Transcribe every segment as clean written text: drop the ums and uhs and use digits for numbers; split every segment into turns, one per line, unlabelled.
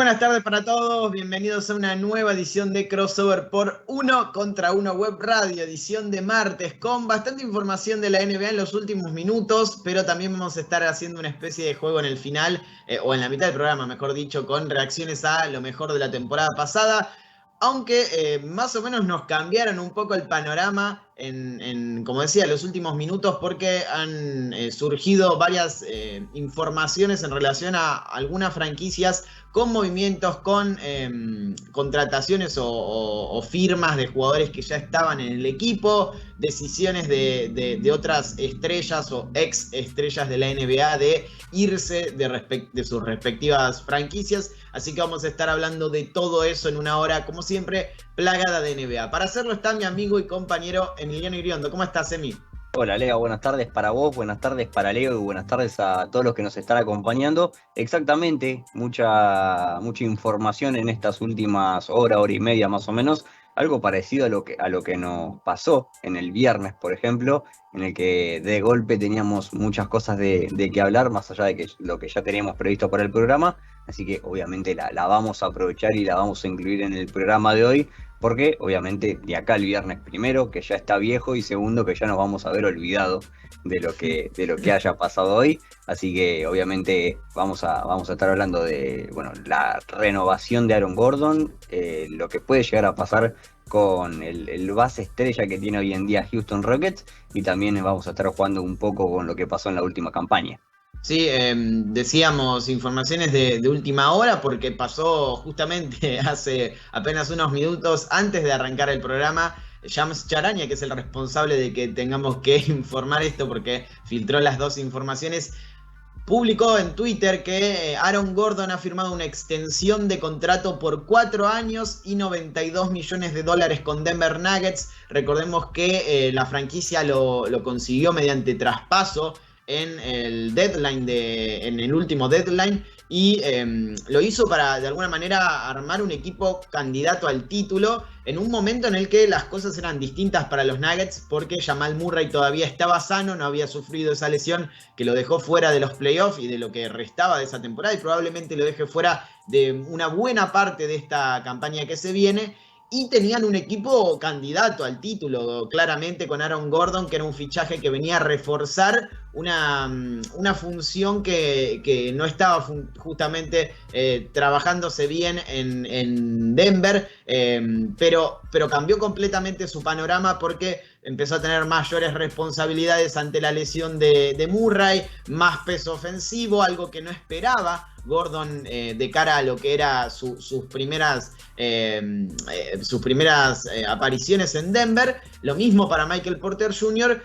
buenas tardes para todos, bienvenidos a una nueva edición de Crossover por Uno contra Uno Web Radio, edición de martes, con bastante información de la NBA en los últimos minutos, pero también vamos a estar haciendo una especie de juego en el final, o en la mitad del programa, mejor dicho, con reacciones a lo mejor de la temporada pasada. Aunque más o menos nos cambiaron un poco el panorama como decía, los últimos minutos, porque han surgido varias informaciones en relación a algunas franquicias con movimientos, con contrataciones o firmas de jugadores que ya estaban en el equipo, decisiones de otras estrellas o ex estrellas de la NBA de irse de sus respectivas franquicias. Así que vamos a estar hablando de todo eso en una hora, como siempre, plagada de NBA. Para hacerlo está mi amigo y compañero Emiliano Iriondo. ¿Cómo estás, Emi?
Hola, Leo, buenas tardes para vos, buenas tardes para Leo y buenas tardes a todos los que nos están acompañando. Exactamente, mucha información en estas últimas hora y media más o menos. Algo parecido a lo que nos pasó en el viernes, por ejemplo, en el que de golpe teníamos muchas cosas de que hablar, más allá de lo que ya teníamos previsto para el programa. Así que obviamente la vamos a aprovechar y la vamos a incluir en el programa de hoy, porque obviamente de acá al viernes, primero, que ya está viejo, y segundo, que ya nos vamos a ver olvidado de lo que haya pasado hoy. Así que obviamente vamos a estar hablando de la renovación de Aaron Gordon, lo que puede llegar a pasar con el base estrella que tiene hoy en día Houston Rockets, y también vamos a estar jugando un poco con lo que pasó en la última campaña.
Sí, decíamos informaciones de última hora porque pasó justamente hace apenas unos minutos antes de arrancar el programa. Shams Charania, que es el responsable de que tengamos que informar esto porque filtró las dos informaciones, publicó en Twitter que Aaron Gordon ha firmado una extensión de contrato por 4 años y $92 millones con Denver Nuggets. Recordemos que la franquicia lo consiguió mediante traspaso en el último deadline, y lo hizo para de alguna manera armar un equipo candidato al título en un momento en el que las cosas eran distintas para los Nuggets, porque Jamal Murray todavía estaba sano, no había sufrido esa lesión que lo dejó fuera de los playoffs y de lo que restaba de esa temporada, y probablemente lo deje fuera de una buena parte de esta campaña que se viene. Y tenían un equipo candidato al título, claramente, con Aaron Gordon, que era un fichaje que venía a reforzar una función que no estaba justamente trabajándose bien en Denver, pero cambió completamente su panorama porque empezó a tener mayores responsabilidades ante la lesión de Murray, más peso ofensivo, algo que no esperaba Gordon de cara a lo que era sus primeras apariciones en Denver. Lo mismo para Michael Porter Jr.,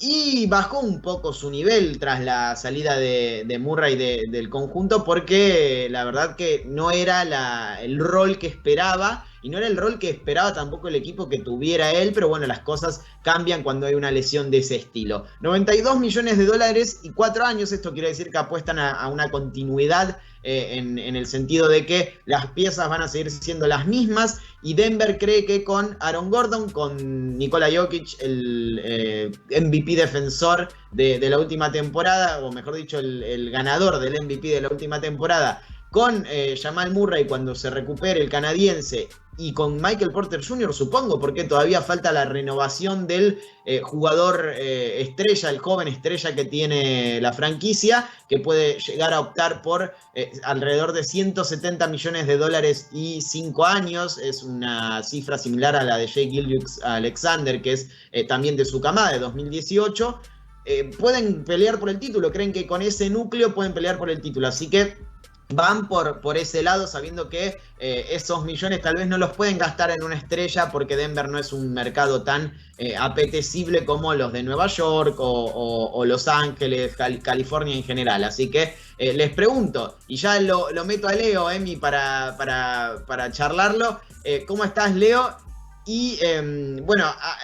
y bajó un poco su nivel tras la salida de Murray del conjunto, porque la verdad que no era el rol que esperaba, y no era el rol que esperaba tampoco el equipo que tuviera él. Pero bueno, las cosas cambian cuando hay una lesión de ese estilo. $92 millones y 4 años, esto quiere decir que apuestan a una continuidad en el sentido de que las piezas van a seguir siendo las mismas, y Denver cree que con Aaron Gordon, con Nikola Jokic, el MVP defensor de la última temporada, o mejor dicho, el ganador del MVP de la última temporada, con Jamal Murray cuando se recupere, el canadiense, y con Michael Porter Jr., supongo, porque todavía falta la renovación del jugador estrella, el joven estrella que tiene la franquicia, que puede llegar a optar por alrededor de $170 millones y 5 años. Es una cifra similar a la de Shai Gilgeous-Alexander, que es también de su camada, de 2018. Pueden pelear por el título, creen que con ese núcleo pueden pelear por el título, así que van por ese lado, sabiendo que esos millones tal vez no los pueden gastar en una estrella, porque Denver no es un mercado tan apetecible como los de Nueva York o Los Ángeles, California en general. Así que les pregunto, y ya lo meto a Leo, Emi, para charlarlo. ¿Cómo estás, Leo? Y en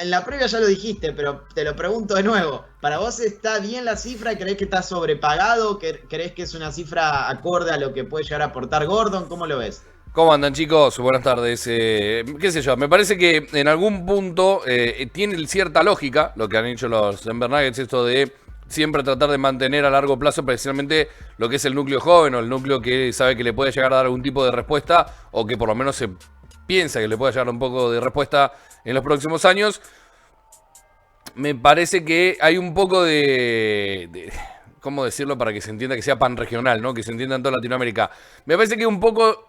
la previa ya lo dijiste, pero te lo pregunto de nuevo. ¿Para vos está bien la cifra? ¿Creés que está sobrepagado? ¿Creés que es una cifra acorde a lo que puede llegar a aportar Gordon? ¿Cómo lo ves?
¿Cómo andan, chicos? Buenas tardes. Qué sé yo, me parece que en algún punto tiene cierta lógica lo que han hecho los Denver Nuggets, esto de siempre tratar de mantener a largo plazo precisamente lo que es el núcleo joven o el núcleo que sabe que le puede llegar a dar algún tipo de respuesta o que por lo menos se piensa que le puede llegar un poco de respuesta en los próximos años. Me parece que hay un poco de ¿cómo decirlo para que se entienda que sea panregional, ¿no? Que se entienda en toda Latinoamérica. Me parece que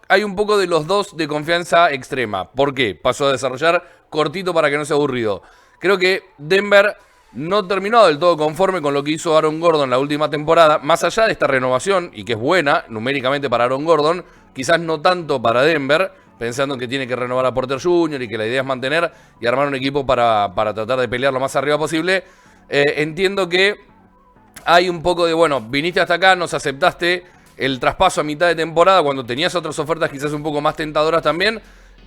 hay un poco de los dos de confianza extrema. ¿Por qué? Paso a desarrollar cortito para que no sea aburrido. Creo que Denver no terminó del todo conforme con lo que hizo Aaron Gordon la última temporada. Más allá de esta renovación, y que es buena numéricamente para Aaron Gordon, quizás no tanto para Denver, pensando que tiene que renovar a Porter Jr. y que la idea es mantener y armar un equipo para tratar de pelear lo más arriba posible. Entiendo que hay un poco de, bueno, viniste hasta acá, nos aceptaste el traspaso a mitad de temporada cuando tenías otras ofertas quizás un poco más tentadoras también,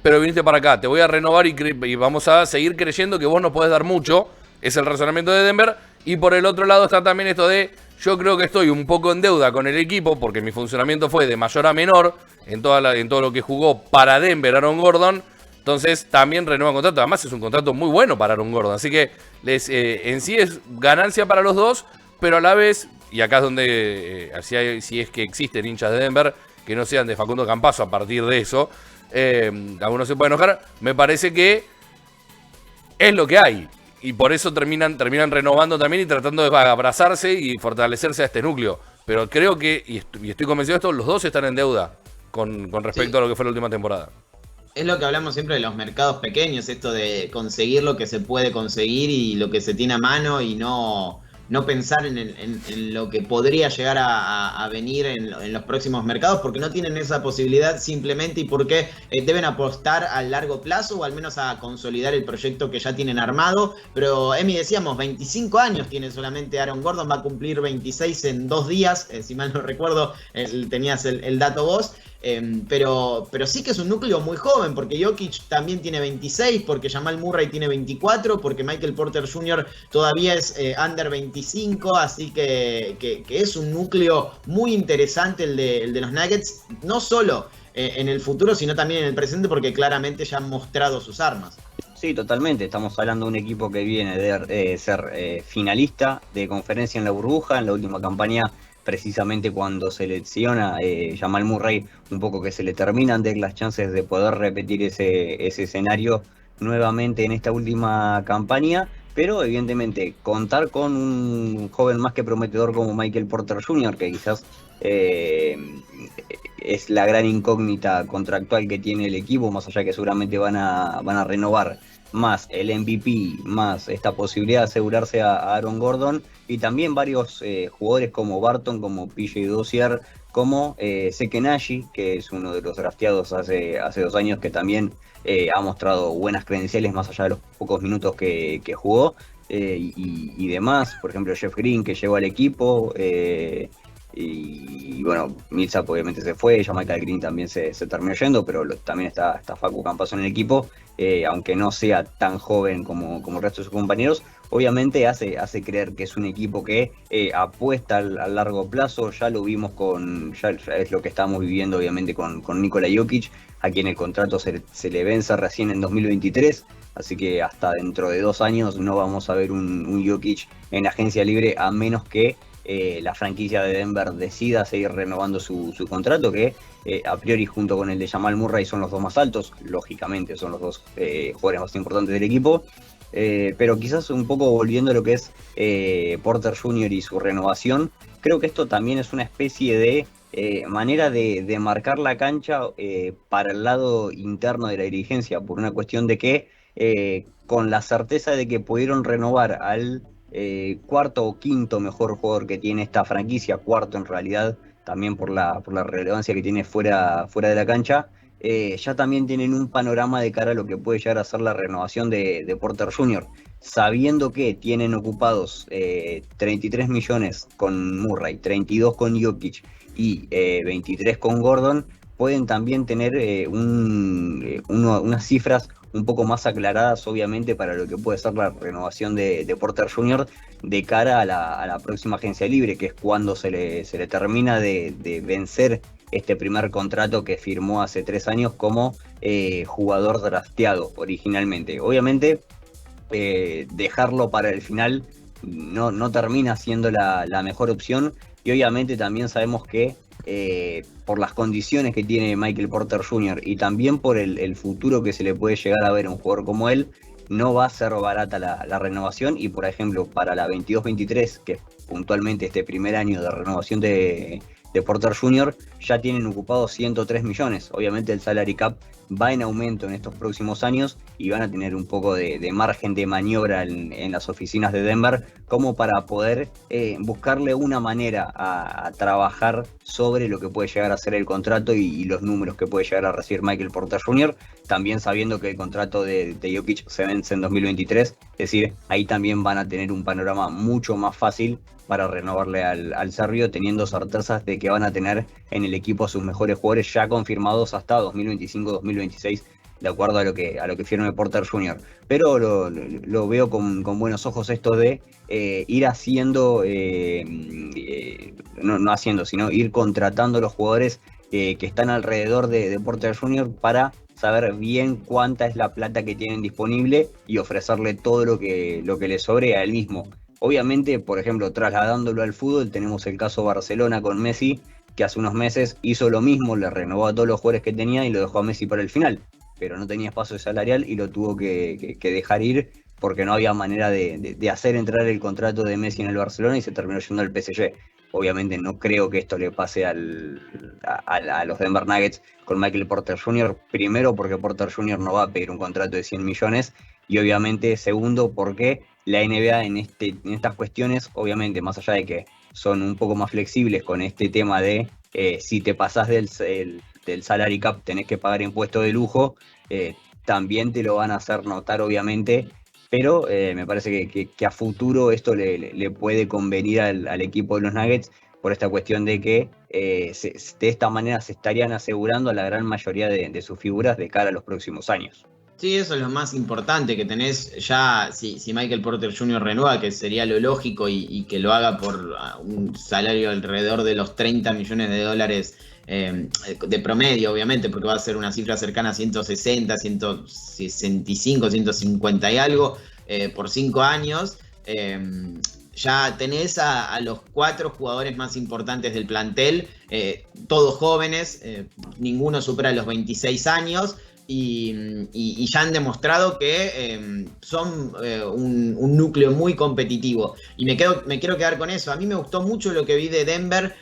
pero viniste para acá, te voy a renovar y vamos a seguir creyendo que vos nos podés dar mucho. Es el razonamiento de Denver. Y por el otro lado está también esto de, yo creo que estoy un poco en deuda con el equipo porque mi funcionamiento fue de mayor a menor en todo lo que jugó para Denver Aaron Gordon. Entonces también renueva contrato. Además es un contrato muy bueno para Aaron Gordon. Así que en sí es ganancia para los dos, pero a la vez, y acá es donde, si es que existen hinchas de Denver que no sean de Facundo Campazzo a partir de eso, algunos se pueden enojar, me parece que es lo que hay. Y por eso terminan renovando también y tratando de abrazarse y fortalecerse a este núcleo. Pero creo que, y estoy convencido de esto, los dos están en deuda con respecto a lo que fue la última temporada.
Es lo que hablamos siempre de los mercados pequeños, esto de conseguir lo que se puede conseguir y lo que se tiene a mano y no pensar en lo que podría llegar a venir en los próximos mercados, porque no tienen esa posibilidad simplemente y porque deben apostar a largo plazo o al menos a consolidar el proyecto que ya tienen armado. Pero Emi, decíamos, 25 años tiene solamente Aaron Gordon, va a cumplir 26 en 2 días, si mal no recuerdo, tenías el dato vos. Pero sí que es un núcleo muy joven, porque Jokic también tiene 26, porque Jamal Murray tiene 24, porque Michael Porter Jr. todavía es under 25, así que es un núcleo muy interesante el de los Nuggets, no solo en el futuro, sino también en el presente, porque claramente ya han mostrado sus armas.
Sí, totalmente. Estamos hablando de un equipo que viene de ser finalista de conferencia en la burbuja, en la última campaña. Precisamente cuando se lesiona Jamal Murray, un poco que se le terminan de las chances de poder repetir ese escenario nuevamente en esta última campaña, pero evidentemente contar con un joven más que prometedor como Michael Porter Jr., que quizás es la gran incógnita contractual que tiene el equipo, más allá que seguramente van a renovar, más el MVP, más esta posibilidad de asegurarse a Aaron Gordon, y también varios jugadores como Barton, como PJ Dozier, como Seke Naji, que es uno de los drafteados hace 2 años, que también ha mostrado buenas credenciales más allá de los pocos minutos que jugó, y demás. Por ejemplo, Jeff Green, que llegó al equipo, y bueno, Millsap obviamente se fue, Jamaica Green también se terminó yendo, pero también está Facu Campazzo en el equipo, aunque no sea tan joven como el resto de sus compañeros. Obviamente hace creer que es un equipo que apuesta al largo plazo. Ya lo vimos ya es lo que estamos viviendo obviamente con Nikola Jokic, a quien el contrato se le vence recién en 2023, así que hasta dentro de 2 años no vamos a ver un Jokic en agencia libre, a menos que la franquicia de Denver decida seguir renovando su contrato, que a priori junto con el de Jamal Murray son los dos más altos, lógicamente son los dos jugadores más importantes del equipo. Pero quizás un poco volviendo a lo que es Porter Jr. y su renovación, creo que esto también es una especie de manera de marcar la cancha para el lado interno de la dirigencia, por una cuestión de que con la certeza de que pudieron renovar al cuarto o quinto mejor jugador que tiene esta franquicia, cuarto en realidad, también por la relevancia que tiene fuera de la cancha, ya también tienen un panorama de cara a lo que puede llegar a ser la renovación de Porter Jr., sabiendo que tienen ocupados 33 millones con Murray, 32 con Jokic y 23 con Gordon. Pueden también tener unas cifras un poco más aclaradas, obviamente, para lo que puede ser la renovación de Porter Jr. de cara a la próxima agencia libre, que es cuando se le termina de vencer este primer contrato que firmó hace 3 años como jugador drafteado originalmente. Obviamente, dejarlo para el final no termina siendo la mejor opción. Y obviamente también sabemos que por las condiciones que tiene Michael Porter Jr. y también por el futuro que se le puede llegar a ver a un jugador como él, no va a ser barata la renovación. Y por ejemplo, para la 22-23, que es puntualmente este primer año de renovación de Porter Jr., ya tienen ocupados 103 millones. Obviamente el salary cap va en aumento en estos próximos años y van a tener un poco de margen de maniobra en las oficinas de Denver como para poder buscarle una manera a trabajar sobre lo que puede llegar a ser el contrato y los números que puede llegar a recibir Michael Porter Jr., también sabiendo que el contrato de Jokic se vence en 2023, es decir, ahí también van a tener un panorama mucho más fácil para renovarle al Serbio, teniendo certezas de que van a tener en el equipo a sus mejores jugadores ya confirmados hasta 2025-2026, de acuerdo a lo que firme Porter Jr. Pero lo veo con buenos ojos esto de ir haciendo, no haciendo, sino ir contratando los jugadores que están alrededor de Porter Jr. para saber bien cuánta es la plata que tienen disponible y ofrecerle todo lo que le sobre a él mismo. Obviamente, por ejemplo, trasladándolo al fútbol, tenemos el caso Barcelona con Messi, que hace unos meses hizo lo mismo, le renovó a todos los jugadores que tenía y lo dejó a Messi para el final, pero no tenía espacio salarial y lo tuvo que dejar ir porque no había manera de hacer entrar el contrato de Messi en el Barcelona y se terminó yendo al PSG. Obviamente no creo que esto le pase a los Denver Nuggets con Michael Porter Jr., primero porque Porter Jr. no va a pedir un contrato de 100 millones y obviamente segundo porque la NBA en estas cuestiones, obviamente más allá de que son un poco más flexibles con este tema de si te pasás del salary cap tenés que pagar impuesto de lujo, también te lo van a hacer notar obviamente, pero me parece que a futuro esto le puede convenir al equipo de los Nuggets por esta cuestión de que de esta manera se estarían asegurando a la gran mayoría de sus figuras de cara a los próximos años.
Sí, eso es lo más importante que tenés ya, si Michael Porter Jr. renueva, que sería lo lógico y que lo haga por un salario alrededor de los 30 millones de dólares de promedio, obviamente, porque va a ser una cifra cercana a 160, 165, 150 y algo por 5 años. Ya tenés a los 4 jugadores más importantes del plantel, todos jóvenes, ninguno supera los 26 años. Y ya han demostrado que son un núcleo muy competitivo. Y me quiero quedar con eso. A mí me gustó mucho lo que vi de Denver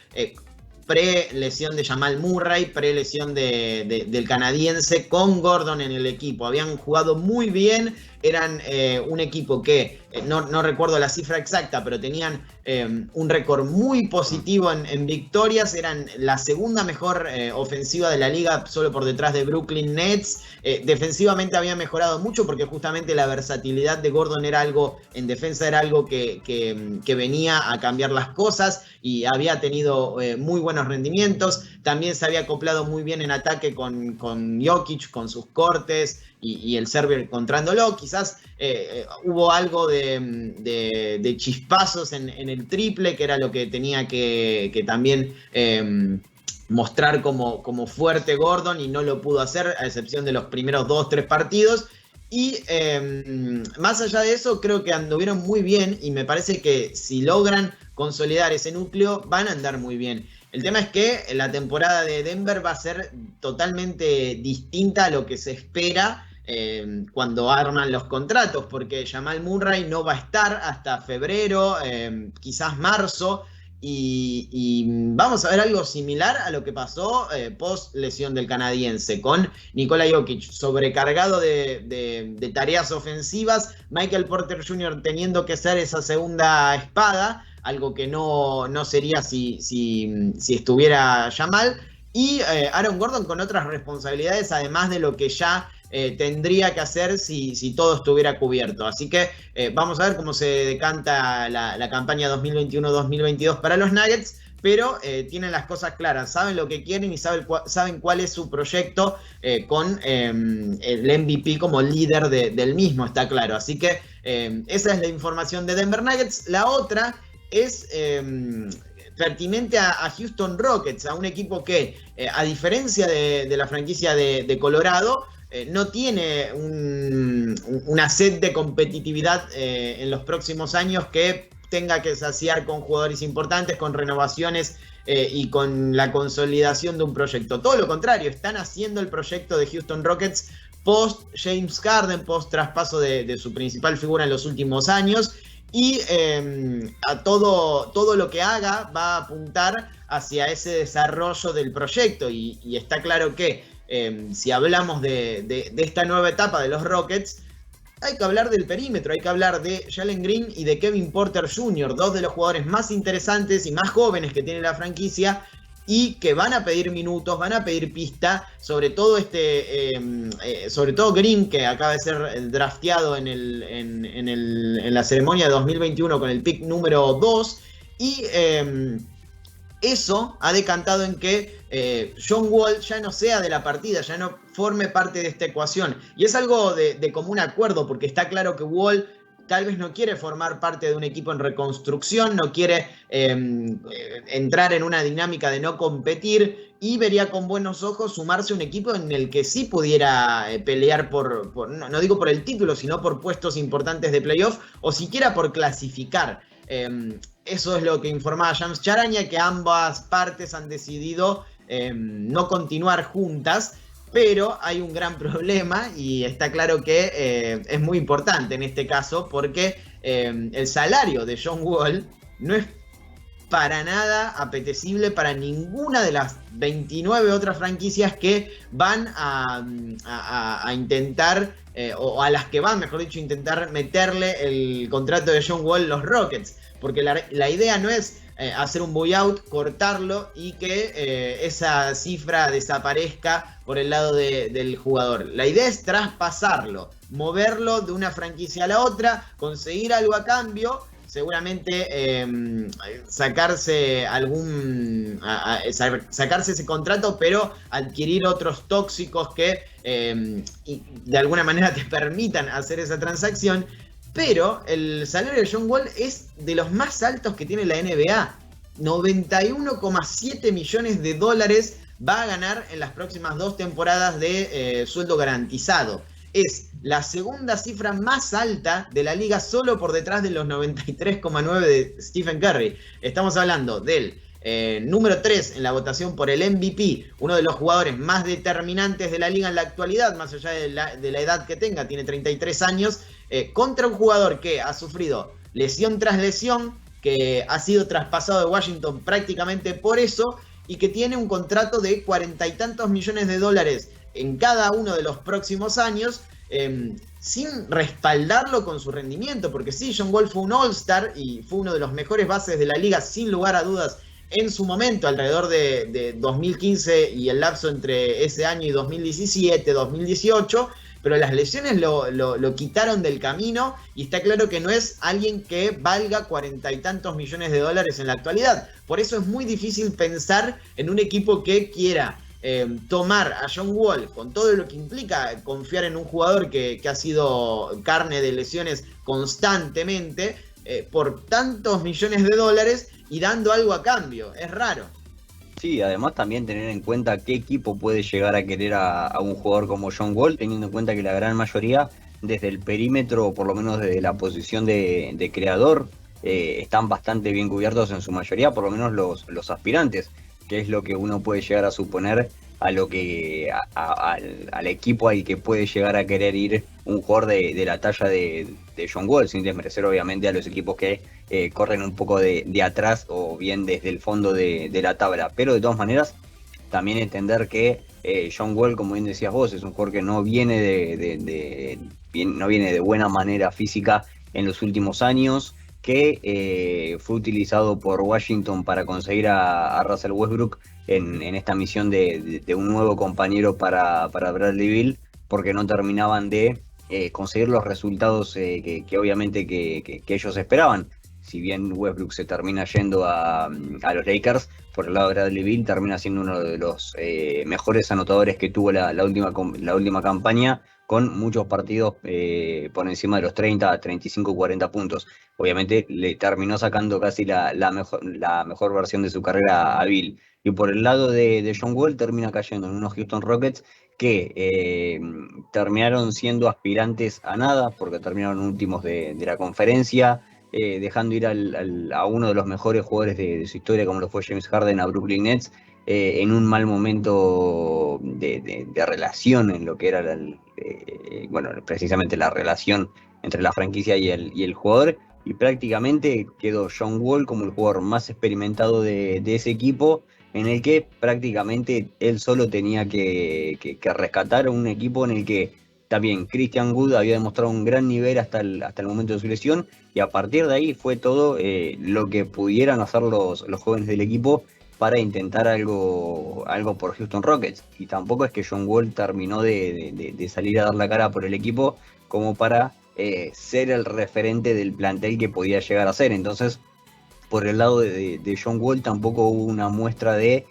pre-lesión de Jamal Murray, pre-lesión del canadiense, con Gordon en el equipo. Habían jugado muy bien. Eran un equipo que, no recuerdo la cifra exacta, pero tenían un récord muy positivo en victorias. Eran la segunda mejor ofensiva de la liga, solo por detrás de Brooklyn Nets. Defensivamente había mejorado mucho porque justamente la versatilidad de Gordon en defensa era algo que venía a cambiar las cosas y había tenido muy buenos rendimientos. También se había acoplado muy bien en ataque con Jokic, con sus cortes y el serbio encontrándolo. Quizás hubo algo de chispazos en el triple, que era lo que tenía que también mostrar como fuerte Gordon, y no lo pudo hacer, a excepción de los primeros 2-3 partidos. Y más allá de eso, creo que anduvieron muy bien, y me parece que si logran consolidar ese núcleo, van a andar muy bien. El tema es que la temporada de Denver va a ser totalmente distinta a lo que se espera cuando arman los contratos, porque Jamal Murray no va a estar hasta febrero, quizás marzo, y vamos a ver algo similar a lo que pasó post lesión del canadiense, con Nikola Jokic sobrecargado de tareas ofensivas, Michael Porter Jr. teniendo que ser esa segunda espada, algo que no sería si estuviera Jamal, y Aaron Gordon con otras responsabilidades, además de lo que ya tendría que hacer si todo estuviera cubierto. Así que vamos a ver cómo se decanta la campaña 2021-2022 para los Nuggets, pero tienen las cosas claras, saben lo que quieren y saben cuál es su proyecto, con el MVP como líder del mismo, está claro. Así que esa es la información de Denver Nuggets. La otra es pertinente a Houston Rockets, a un equipo que, a diferencia de la franquicia de Colorado, no tiene una sed de competitividad en los próximos años que tenga que saciar con jugadores importantes, con renovaciones y con la consolidación de un proyecto. Todo lo contrario, están haciendo el proyecto de Houston Rockets post James Harden, post traspaso de su principal figura en los últimos años, y a todo lo que haga va a apuntar hacia ese desarrollo del proyecto, y está claro que si hablamos de esta nueva etapa de los Rockets, hay que hablar del perímetro, hay que hablar de Jalen Green y de Kevin Porter Jr., dos de los jugadores más interesantes y más jóvenes que tiene la franquicia, y que van a pedir minutos, van a pedir pista, sobre todo sobre todo Green, que acaba de ser drafteado en la ceremonia de 2021 con el pick número 2, y eso ha decantado en que John Wall ya no sea de la partida, ya no forme parte de esta ecuación. Y es algo de común acuerdo, porque está claro que Wall tal vez no quiere formar parte de un equipo en reconstrucción, no quiere entrar en una dinámica de no competir, y vería con buenos ojos sumarse a un equipo en el que sí pudiera pelear no digo por el título, sino por puestos importantes de playoff, o siquiera por clasificar. Eso es lo que informaba Shams Charania, que ambas partes han decidido no continuar juntas, pero hay un gran problema, y está claro que es muy importante en este caso, porque el salario de John Wall no es para nada apetecible para ninguna de las 29 otras franquicias que van a intentar, o a las que van, mejor dicho, intentar meterle el contrato de John Wall los Rockets, porque la idea no es hacer un buyout, cortarlo y que esa cifra desaparezca por el lado del jugador. La idea es traspasarlo, moverlo de una franquicia a la otra, conseguir algo a cambio, seguramente sacarse ese contrato, pero adquirir otros tóxicos que de alguna manera te permitan hacer esa transacción. Pero el salario de John Wall es de los más altos que tiene la NBA. 91,7 millones de dólares va a ganar en las próximas 2 temporadas de sueldo garantizado. Es la segunda cifra más alta de la liga, solo por detrás de los 93,9 de Stephen Curry. Estamos hablando del número 3 en la votación por el MVP, uno de los jugadores más determinantes de la liga en la actualidad, más allá de la edad que tenga, tiene 33 años, contra un jugador que ha sufrido lesión tras lesión, que ha sido traspasado de Washington prácticamente por eso, y que tiene un contrato de 40 y tantos millones de dólares en cada uno de los próximos años, sin respaldarlo con su rendimiento, porque sí, John Wall fue un All-Star y fue uno de los mejores bases de la liga, sin lugar a dudas, en su momento, alrededor de 2015 y el lapso entre ese año y 2017, 2018, pero las lesiones lo quitaron del camino, y está claro que no es alguien que valga 40 y tantos millones de dólares en la actualidad. Por eso es muy difícil pensar en un equipo que quiera tomar a John Wall, con todo lo que implica confiar en un jugador que ha sido carne de lesiones constantemente, por tantos millones de dólares y dando algo a cambio. Es raro.
Sí, además también tener en cuenta qué equipo puede llegar a querer a un jugador como John Wall, teniendo en cuenta que la gran mayoría, desde el perímetro, o por lo menos desde la posición de creador, están bastante bien cubiertos en su mayoría, por lo menos los aspirantes, que es lo que uno puede llegar a suponer a lo que al equipo al que puede llegar a querer ir un jugador de la talla de John Wall, sin desmerecer obviamente a los equipos que corren un poco de atrás o bien desde el fondo de la tabla. Pero de todas maneras, también entender que John Wall, como bien decías vos, es un jugador que no viene no viene de buena manera física en los últimos años, que fue utilizado por Washington para conseguir a Russell Westbrook en esta misión de un nuevo compañero para Bradley Beal, porque no terminaban de conseguir los resultados que obviamente que ellos esperaban. Si bien Westbrook se termina yendo a los Lakers, por el lado de Bradley Beal termina siendo uno de los mejores anotadores que tuvo la última campaña, con muchos partidos por encima de los 30, 35, 40 puntos. Obviamente le terminó sacando casi la mejor versión de su carrera a Beal. Y por el lado de John Wall termina cayendo en unos Houston Rockets que terminaron siendo aspirantes a nada, porque terminaron últimos de la conferencia, dejando ir a uno de los mejores jugadores de su historia, como lo fue James Harden, a Brooklyn Nets, en un mal momento de relación en lo que era, bueno, precisamente la relación entre la franquicia y el jugador, y prácticamente quedó John Wall como el jugador más experimentado de ese equipo, en el que prácticamente él solo tenía que rescatar un equipo en el que también Christian Wood había demostrado un gran nivel hasta el momento de su lesión, y a partir de ahí fue todo lo que pudieran hacer los jóvenes del equipo para intentar algo por Houston Rockets. Y tampoco es que John Wall terminó de salir a dar la cara por el equipo como para ser el referente del plantel que podía llegar a ser. Entonces, por el lado de John Wall tampoco hubo una muestra de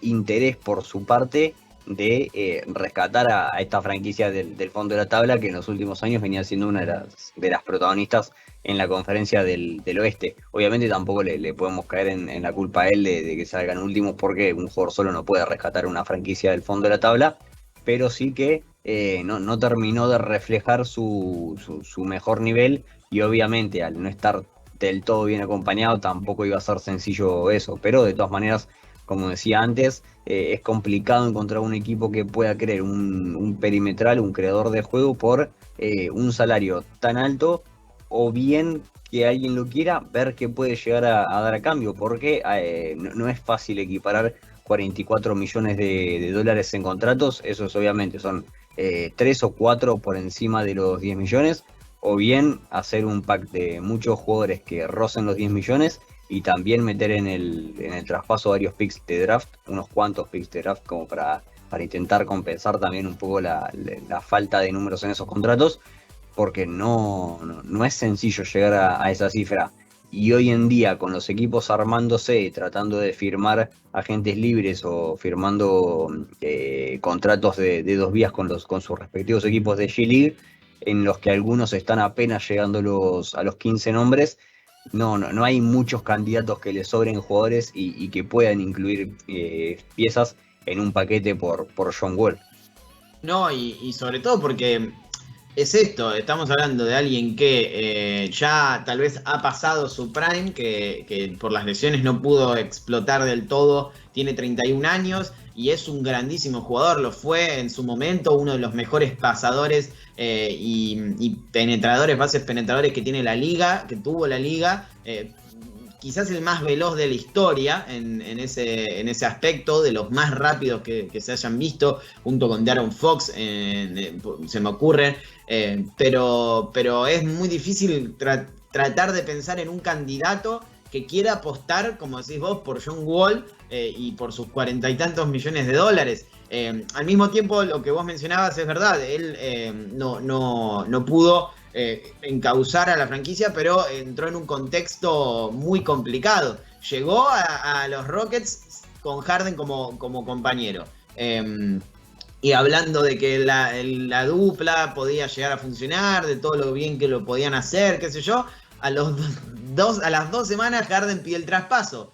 interés por su parte de rescatar a esta franquicia del fondo de la tabla, que en los últimos años venía siendo una de las protagonistas en la conferencia del oeste. Obviamente tampoco le podemos caer en la culpa a él de que salgan últimos, porque un jugador solo no puede rescatar una franquicia del fondo de la tabla, pero sí que no terminó de reflejar su mejor nivel, y obviamente al no estar del todo bien acompañado tampoco iba a ser sencillo eso, pero de todas maneras, como decía antes, es complicado encontrar un equipo que pueda crear un perimetral, un creador de juego por un salario tan alto, o bien que alguien lo quiera, ver qué puede llegar a dar a cambio, porque no es fácil equiparar 44 millones de dólares en contratos. Esos obviamente son 3 o 4 por encima de los 10 millones, o bien hacer un pack de muchos jugadores que rocen los 10 millones y también meter en el traspaso varios picks de draft, unos cuantos picks de draft, como para intentar compensar también un poco la falta de números en esos contratos, porque no es sencillo llegar a esa cifra. Y hoy en día, con los equipos armándose, tratando de firmar agentes libres o firmando contratos de 2 vías con sus respectivos equipos de G-League, en los que algunos están apenas llegando a los 15 nombres, no hay muchos candidatos que le sobren jugadores y que puedan incluir piezas en un paquete por John Wall.
No, y sobre todo porque es esto, estamos hablando de alguien que ya tal vez ha pasado su prime, que por las lesiones no pudo explotar del todo, tiene 31 años y es un grandísimo jugador, lo fue en su momento, uno de los mejores pasadores y penetradores, bases penetradores que tiene la liga, que tuvo la liga, quizás el más veloz de la historia en ese aspecto, de los más rápidos que se hayan visto, junto con De'Aaron Fox, se me ocurre, pero es muy difícil tratar de pensar en un candidato que quiera apostar, como decís vos, por John Wall y por sus 40 y tantos millones de dólares. Al mismo tiempo, lo que vos mencionabas es verdad, él no pudo encauzar a la franquicia, pero entró en un contexto muy complicado. Llegó a los Rockets con Harden como compañero. Y hablando de que la dupla podía llegar a funcionar, de todo lo bien que lo podían hacer, qué sé yo, a las 2 semanas Harden pide el traspaso.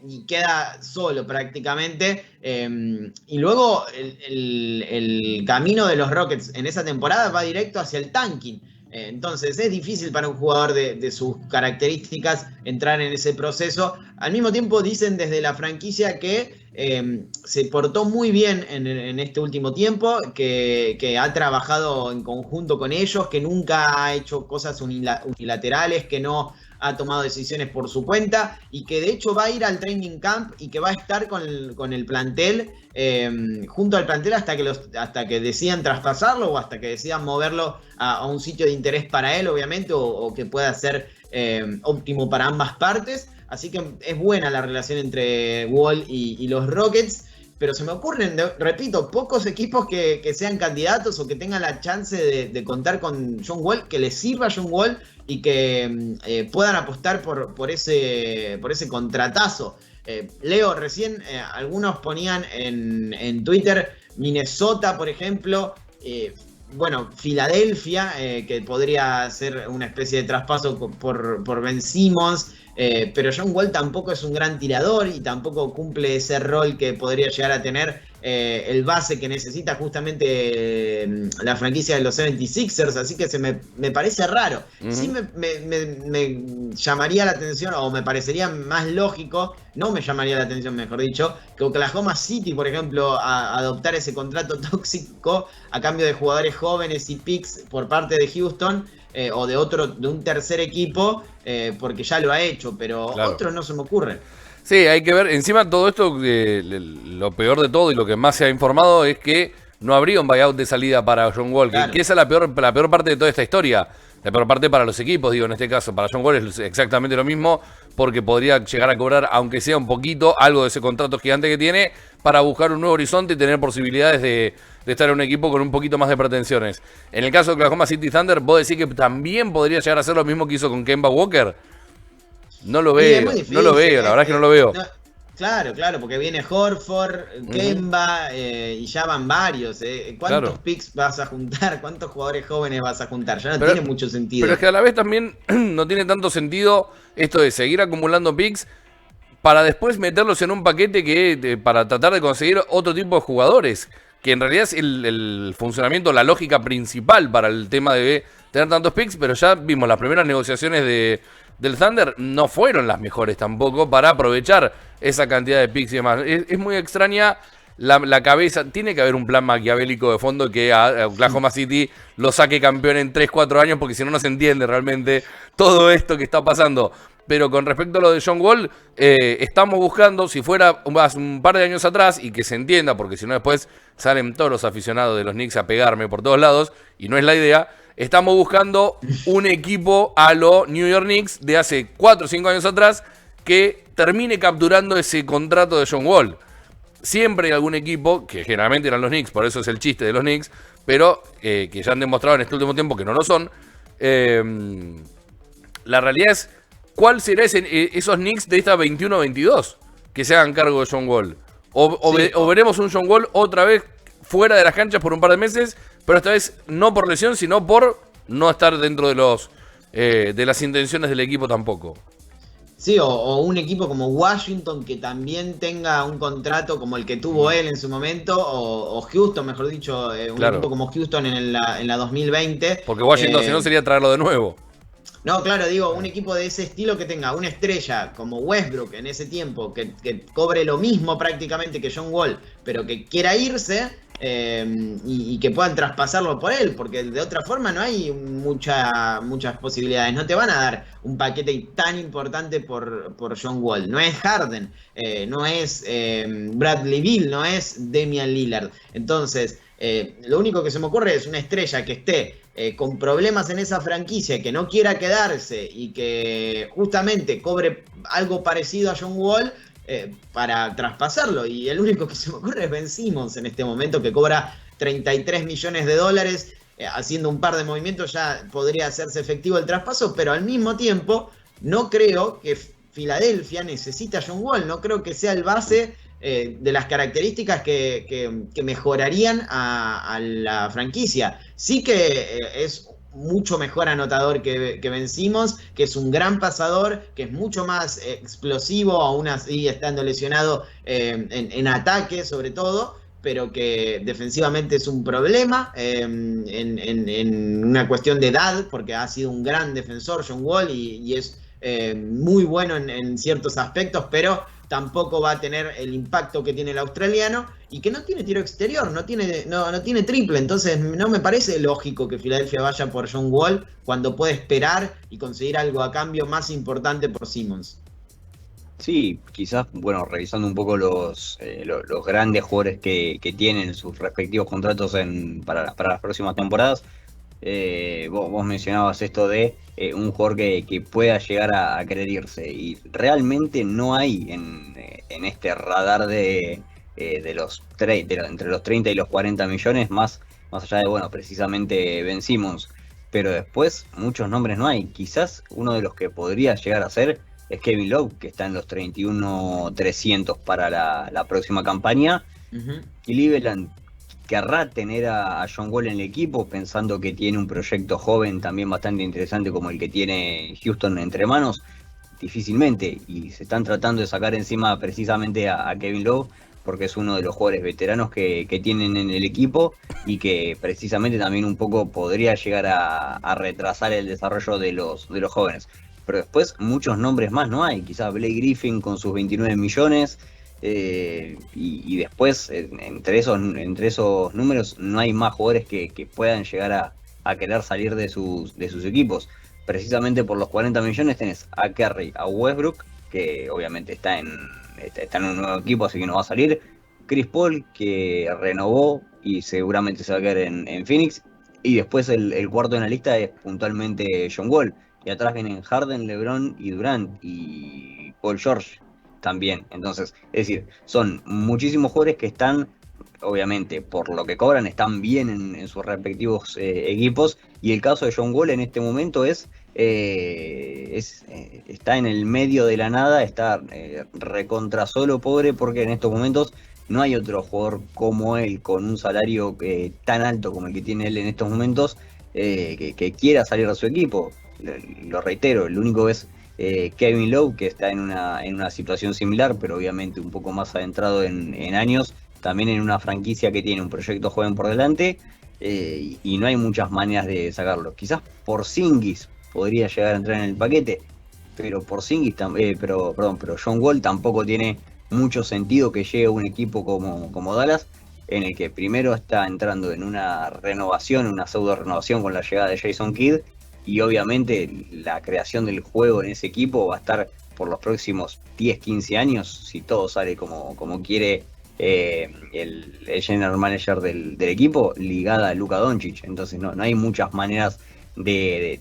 Y queda solo prácticamente. Y luego el camino de los Rockets en esa temporada va directo hacia el tanking. Entonces es difícil para un jugador de sus características entrar en ese proceso. Al mismo tiempo dicen desde la franquicia que se portó muy bien en este último tiempo, que ha trabajado en conjunto con ellos, que nunca ha hecho cosas unilaterales, que no ha tomado decisiones por su cuenta y que de hecho va a ir al training camp y que va a estar con el plantel, junto al plantel hasta que decidan traspasarlo o hasta que decidan moverlo a un sitio de interés para él, obviamente, o que pueda ser óptimo para ambas partes. Así que es buena la relación entre Wall y los Rockets, pero se me ocurren, repito, pocos equipos que sean candidatos o que tengan la chance de contar con John Wall, que les sirva a John Wall y que puedan apostar por ese contratazo. Leo, recién algunos ponían en Twitter Minnesota, por ejemplo, Filadelfia, que podría ser una especie de traspaso por Ben Simmons, pero John Wall tampoco es un gran tirador y tampoco cumple ese rol que podría llegar a tener el base que necesita justamente la franquicia de los 76ers, así que me parece raro. Sí me llamaría la atención, o me parecería más lógico, no me llamaría la atención, mejor dicho, que Oklahoma City, por ejemplo, adoptar ese contrato tóxico a cambio de jugadores jóvenes y picks por parte de Houston, o de un tercer equipo, porque ya lo ha hecho, pero
claro,
otros no se me ocurren.
Sí, hay que ver. Encima todo esto, lo peor de todo y lo que más se ha informado es que no habría un buyout de salida para John Wall, claro, que esa es la peor parte de toda esta historia. La peor parte para los equipos, digo, en este caso. Para John Wall es exactamente lo mismo, porque podría llegar a cobrar, aunque sea un poquito, algo de ese contrato gigante que tiene, para buscar un nuevo horizonte y tener posibilidades de estar en un equipo con un poquito más de pretensiones. En el caso de Oklahoma City Thunder, ¿vos decís que también podría llegar a hacer lo mismo que hizo con Kemba Walker? No lo veo, no lo veo, la verdad es que no lo veo.
No, claro, porque viene Horford, Kemba, y ya van varios. ¿Cuántos picks vas a juntar? ¿Cuántos jugadores jóvenes vas a juntar? Ya no tiene mucho sentido.
Pero es que a la vez también no tiene tanto sentido esto de seguir acumulando picks para después meterlos en un paquete para tratar de conseguir otro tipo de jugadores, que en realidad es el funcionamiento, la lógica principal para el tema de tener tantos picks, pero ya vimos las primeras negociaciones del Thunder no fueron las mejores tampoco para aprovechar esa cantidad de picks y demás. Es muy extraña la cabeza. Tiene que haber un plan maquiavélico de fondo que a Oklahoma City lo saque campeón en 3-4 años, porque si no se entiende realmente todo esto que está pasando. Pero con respecto a lo de John Wall, estamos buscando, si fuera un par de años atrás, y que se entienda, porque si no después salen todos los aficionados de los Knicks a pegarme por todos lados, y no es la idea. Estamos buscando un equipo a los New York Knicks de hace 4 o 5 años atrás que termine capturando ese contrato de John Wall. Siempre hay algún equipo, que generalmente eran los Knicks, por eso es el chiste de los Knicks, pero que ya han demostrado en este último tiempo que no lo son. La realidad es, ¿cuál será esos Knicks de esta 21-22 que se hagan cargo de John Wall? O veremos un John Wall otra vez fuera de las canchas por un par de meses, pero esta vez no por lesión, sino por no estar dentro de las intenciones del equipo tampoco.
Sí, o un equipo como Washington que también tenga un contrato como el que tuvo él en su momento, o Houston, mejor dicho, un equipo como Houston en la 2020.
Porque Washington, si no, sería traerlo de nuevo.
No, claro, digo, un equipo de ese estilo que tenga una estrella como Westbrook en ese tiempo, que cobre lo mismo prácticamente que John Wall, pero que quiera irse, y que puedan traspasarlo por él, porque de otra forma no hay muchas posibilidades. No te van a dar un paquete tan importante por John Wall. No es Harden, no es Bradley Beal, no es Damian Lillard. Entonces, lo único que se me ocurre es una estrella que esté con problemas en esa franquicia, que no quiera quedarse y que justamente cobre algo parecido a John Wall, para traspasarlo. Y el único que se me ocurre es Ben Simmons en este momento, que cobra $33 millones. Haciendo un par de movimientos ya podría hacerse efectivo el traspaso, pero al mismo tiempo no creo que Filadelfia necesite a John Wall. No creo que sea el base de las características que mejorarían a la franquicia. Sí que es mucho mejor anotador que Ben Simmons, que es un gran pasador, que es mucho más explosivo, aún así estando lesionado en ataque sobre todo, pero que defensivamente es un problema en una cuestión de edad, porque ha sido un gran defensor John Wall y es muy bueno en ciertos aspectos, pero tampoco va a tener el impacto que tiene el australiano, y que no tiene tiro exterior, no tiene triple. Entonces no me parece lógico que Filadelfia vaya por John Wall cuando puede esperar y conseguir algo a cambio más importante por Simmons.
Sí, quizás, bueno, revisando un poco los grandes jugadores que tienen sus respectivos contratos para las próximas temporadas. Vos mencionabas esto de un jugador que pueda llegar a querer irse, y realmente no hay en este radar de entre los 30 y los 40 millones, más allá de, bueno, precisamente Ben Simmons, pero después muchos nombres no hay. Quizás uno de los que podría llegar a ser es Kevin Love, que está en los 31.300 para la próxima campaña. Cleveland querrá tener a John Wall en el equipo, pensando que tiene un proyecto joven también bastante interesante como el que tiene Houston entre manos. Difícilmente, y se están tratando de sacar encima precisamente a Kevin Love porque es uno de los jugadores veteranos que tienen en el equipo y que precisamente también un poco podría llegar a retrasar el desarrollo de los jóvenes. Pero después muchos nombres más no hay, quizás Blake Griffin con sus 29 millones, y después entre esos números no hay más jugadores que puedan llegar a querer salir de sus equipos. Precisamente por los 40 millones tenés a Curry, a Westbrook, que obviamente está en un nuevo equipo, así que no va a salir. Chris Paul, que renovó y seguramente se va a quedar en Phoenix. Y después el cuarto en la lista es puntualmente John Wall. Y atrás vienen Harden, LeBron y Durant y Paul George también. Entonces, es decir, son muchísimos jugadores que están, obviamente, por lo que cobran, están bien en sus respectivos equipos. Y el caso de John Wall en este momento está en el medio de la nada, está recontra solo, pobre, porque en estos momentos no hay otro jugador como él, con un salario tan alto como el que tiene él en estos momentos, que quiera salir de su equipo. Lo reitero, el único es Kevin Love, que está en una situación similar, pero obviamente un poco más adentrado en años, también en una franquicia que tiene un proyecto joven por delante, y no hay muchas maneras de sacarlo. Quizás Porzingis podría llegar a entrar en el paquete, pero pero John Wall tampoco tiene mucho sentido que llegue a un equipo como Dallas, en el que primero está entrando en una renovación, una pseudo renovación con la llegada de Jason Kidd, y obviamente la creación del juego en ese equipo va a estar por los próximos 10, 15 años, si todo sale como quiere el general manager del equipo, ligada a Luka Doncic. Entonces no hay muchas maneras de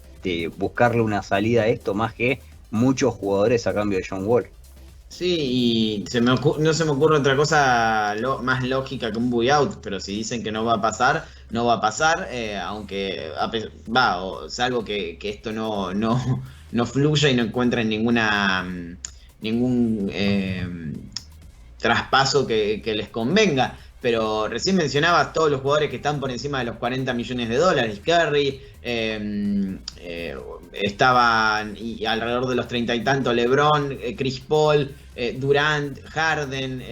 buscarle una salida a esto, más que muchos jugadores a cambio de John Wall.
Sí, y no se me ocurre otra cosa más lógica que un buyout, pero si dicen que no va a pasar, no va a pasar, aunque salvo que esto no fluya y no encuentren ningún traspaso que les convenga. Pero recién mencionabas todos los jugadores que están por encima de los 40 millones de dólares. Curry, estaban y alrededor de los 30 y tanto LeBron, Chris Paul, Durant, Harden,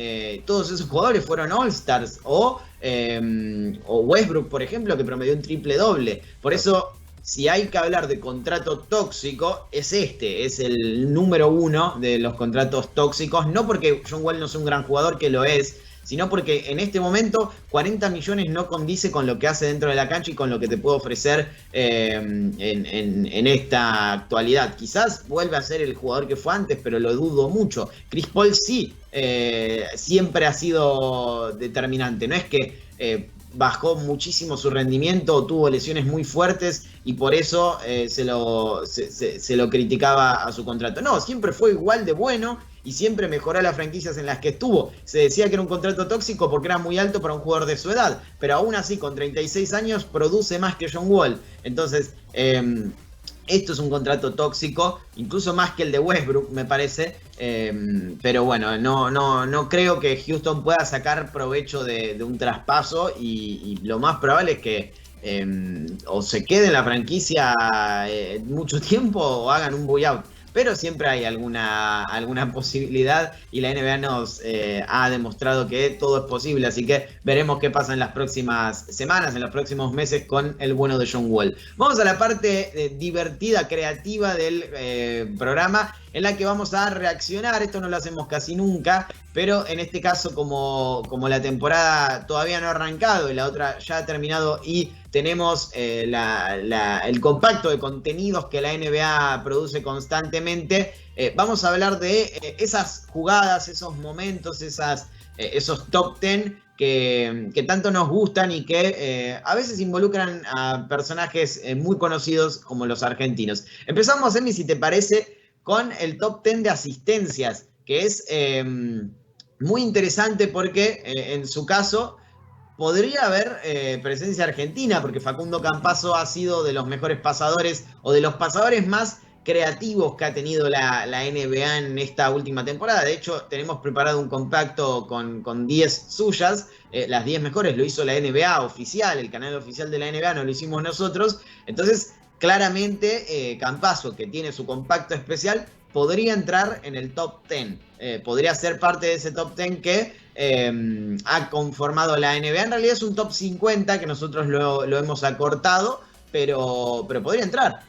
todos esos jugadores fueron All-Stars. O Westbrook, por ejemplo, que promedió un triple-doble. Por eso, si hay que hablar de contrato tóxico, es el número 1 de los contratos tóxicos. No porque John Wall no sea un gran jugador, que lo es, sino porque en este momento 40 millones no condice con lo que hace dentro de la cancha y con lo que te puede ofrecer en esta actualidad. Quizás vuelve a ser el jugador que fue antes, pero lo dudo mucho. Chris Paul sí, siempre ha sido determinante. No es que bajó muchísimo su rendimiento, tuvo lesiones muy fuertes y por eso se lo criticaba a su contrato. No, siempre fue igual de bueno y siempre mejoró las franquicias en las que estuvo. Se decía que era un contrato tóxico porque era muy alto para un jugador de su edad, pero aún así con 36 años produce más que John Wall. Entonces, esto es un contrato tóxico, incluso más que el de Westbrook, me parece. Pero bueno, no creo que Houston pueda sacar provecho de un traspaso y lo más probable es que o se quede en la franquicia mucho tiempo o hagan un buyout. Pero siempre hay alguna posibilidad y la NBA nos ha demostrado que todo es posible. Así que veremos qué pasa en las próximas semanas, en los próximos meses con el bueno de John Wall. Vamos a la parte divertida, creativa del programa, en la que vamos a reaccionar. Esto no lo hacemos casi nunca, pero en este caso, como la temporada todavía no ha arrancado y la otra ya ha terminado y tenemos el compacto de contenidos que la NBA produce constantemente, vamos a hablar de esas jugadas, esos momentos, esos top 10 que tanto nos gustan y que a veces involucran a personajes muy conocidos como los argentinos. Empezamos, Emi, si te parece, con el top 10 de asistencias, que es muy interesante porque en su caso podría haber presencia argentina, porque Facundo Campazzo ha sido de los mejores pasadores o de los pasadores más creativos que ha tenido la NBA en esta última temporada. De hecho, tenemos preparado un compacto con 10 suyas, las 10 mejores lo hizo la NBA oficial, el canal oficial de la NBA, no lo hicimos nosotros. Entonces, claramente, Campazzo, que tiene su compacto especial, podría entrar en el top 10. Podría ser parte de ese top 10 que ha conformado la NBA. En realidad es un top 50 que nosotros lo hemos acortado, pero podría entrar.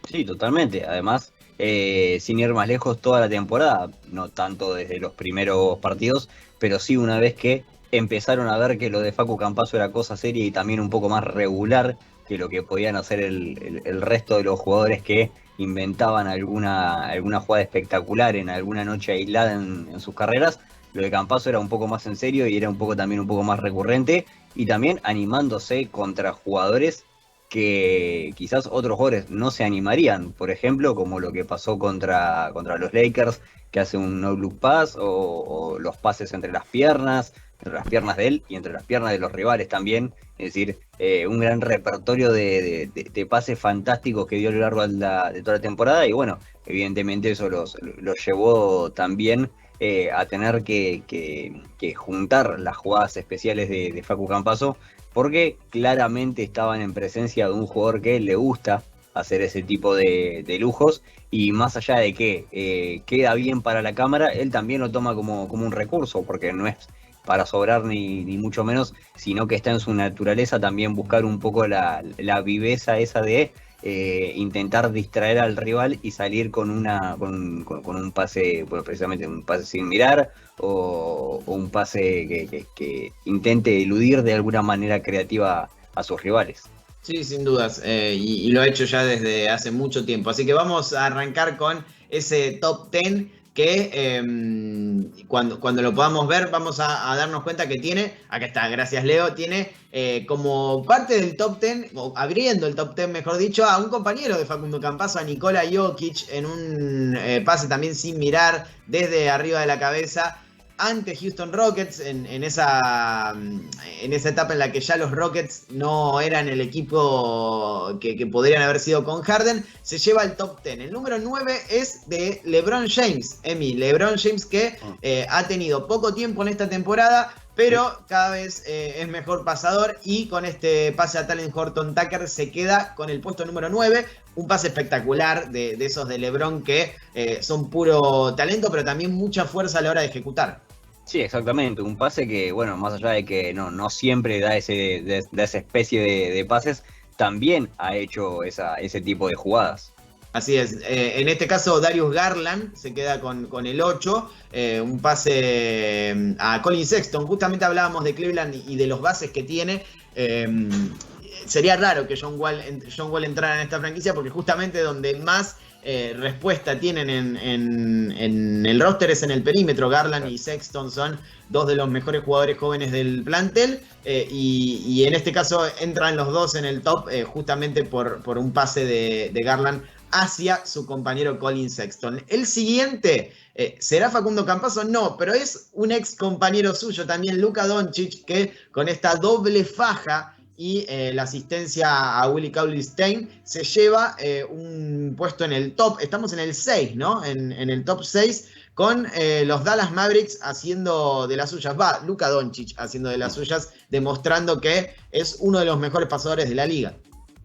Sí, totalmente. Además, sin ir más lejos, toda la temporada, no tanto desde los primeros partidos, pero sí una vez que empezaron a ver que lo de Facu Campazzo era cosa seria y también un poco más regular que lo que podían hacer el resto de los jugadores que inventaban alguna jugada espectacular en alguna noche aislada en sus carreras. Lo de Campazzo era un poco más en serio y era también un poco más recurrente, y también animándose contra jugadores que quizás otros jugadores no se animarían, por ejemplo, como lo que pasó contra los Lakers, que hace un no-look pass, o los pases entre las piernas de él y entre las piernas de los rivales también. Es decir, un gran repertorio de pases fantásticos que dio a lo largo de toda la temporada, y bueno, evidentemente eso los llevó también a tener que juntar las jugadas especiales de Facu Campazzo, porque claramente estaban en presencia de un jugador que le gusta hacer ese tipo de lujos, y más allá de que queda bien para la cámara, él también lo toma como un recurso, porque no es para sobrar ni mucho menos, sino que está en su naturaleza también buscar un poco la viveza esa de intentar distraer al rival y salir con un pase, bueno, precisamente un pase sin mirar, o un pase que intente eludir de alguna manera creativa a sus rivales.
Sí, sin dudas, y lo ha hecho ya desde hace mucho tiempo. Así que vamos a arrancar con ese top 10 que cuando lo podamos ver vamos a darnos cuenta que tiene, acá está, gracias Leo, tiene como parte del top 10, o abriendo el top 10 mejor dicho, a un compañero de Facundo Campazzo, a Nikola Jokic, en un pase también sin mirar, desde arriba de la cabeza, ante Houston Rockets, en esa etapa en la que ya los Rockets no eran el equipo que podrían haber sido con Harden. Se lleva el top 10. El número 9 es de LeBron James. LeBron James, que ha tenido poco tiempo en esta temporada, pero cada vez es mejor pasador, y con este pase a Talen Horton-Tucker se queda con el puesto número 9. Un pase espectacular de esos de LeBron que son puro talento, pero también mucha fuerza a la hora de ejecutar.
Sí, exactamente. Un pase que, bueno, más allá de que no siempre da esa especie de pases, también ha hecho ese tipo de jugadas.
Así es. En este caso, Darius Garland se queda con el 8. Un pase a Colin Sexton. Justamente hablábamos de Cleveland y de los bases que tiene. Sería raro que John Wall entrara en esta franquicia, porque justamente donde más respuesta tienen en el roster es en el perímetro. Garland y Sexton son dos de los mejores jugadores jóvenes del plantel, y en este caso entran los dos en el top justamente por un pase de Garland hacia su compañero Colin Sexton. El siguiente, ¿será Facundo Campazzo? No, pero es un ex compañero suyo también, Luka Doncic, que con esta doble faja y la asistencia a Willie Cauley-Stein se lleva un puesto en el top. Estamos en el 6, ¿no? En el top 6, con los Dallas Mavericks haciendo de las suyas. Luka Doncic haciendo de las suyas, demostrando que es uno de los mejores pasadores de la liga.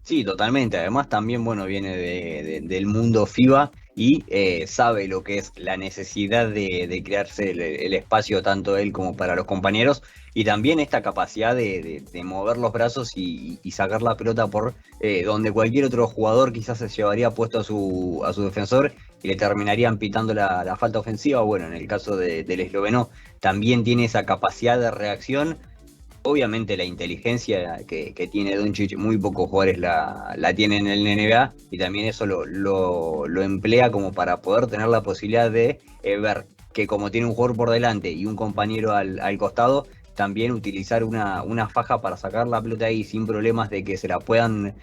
Sí, totalmente. Además también, bueno, viene del mundo FIBA y sabe lo que es la necesidad de crearse el espacio tanto él como para los compañeros, y también esta capacidad de mover los brazos y sacar la pelota por donde cualquier otro jugador quizás se llevaría puesto a su defensor y le terminarían pitando la falta ofensiva. Bueno, en el caso del esloveno también tiene esa capacidad de reacción. Obviamente la inteligencia que tiene Doncic, muy pocos jugadores la tienen en el NBA, y también eso lo emplea como para poder tener la posibilidad de ver que, como tiene un jugador por delante y un compañero al costado, también utilizar una faja para sacar la pelota ahí sin problemas de que se la puedan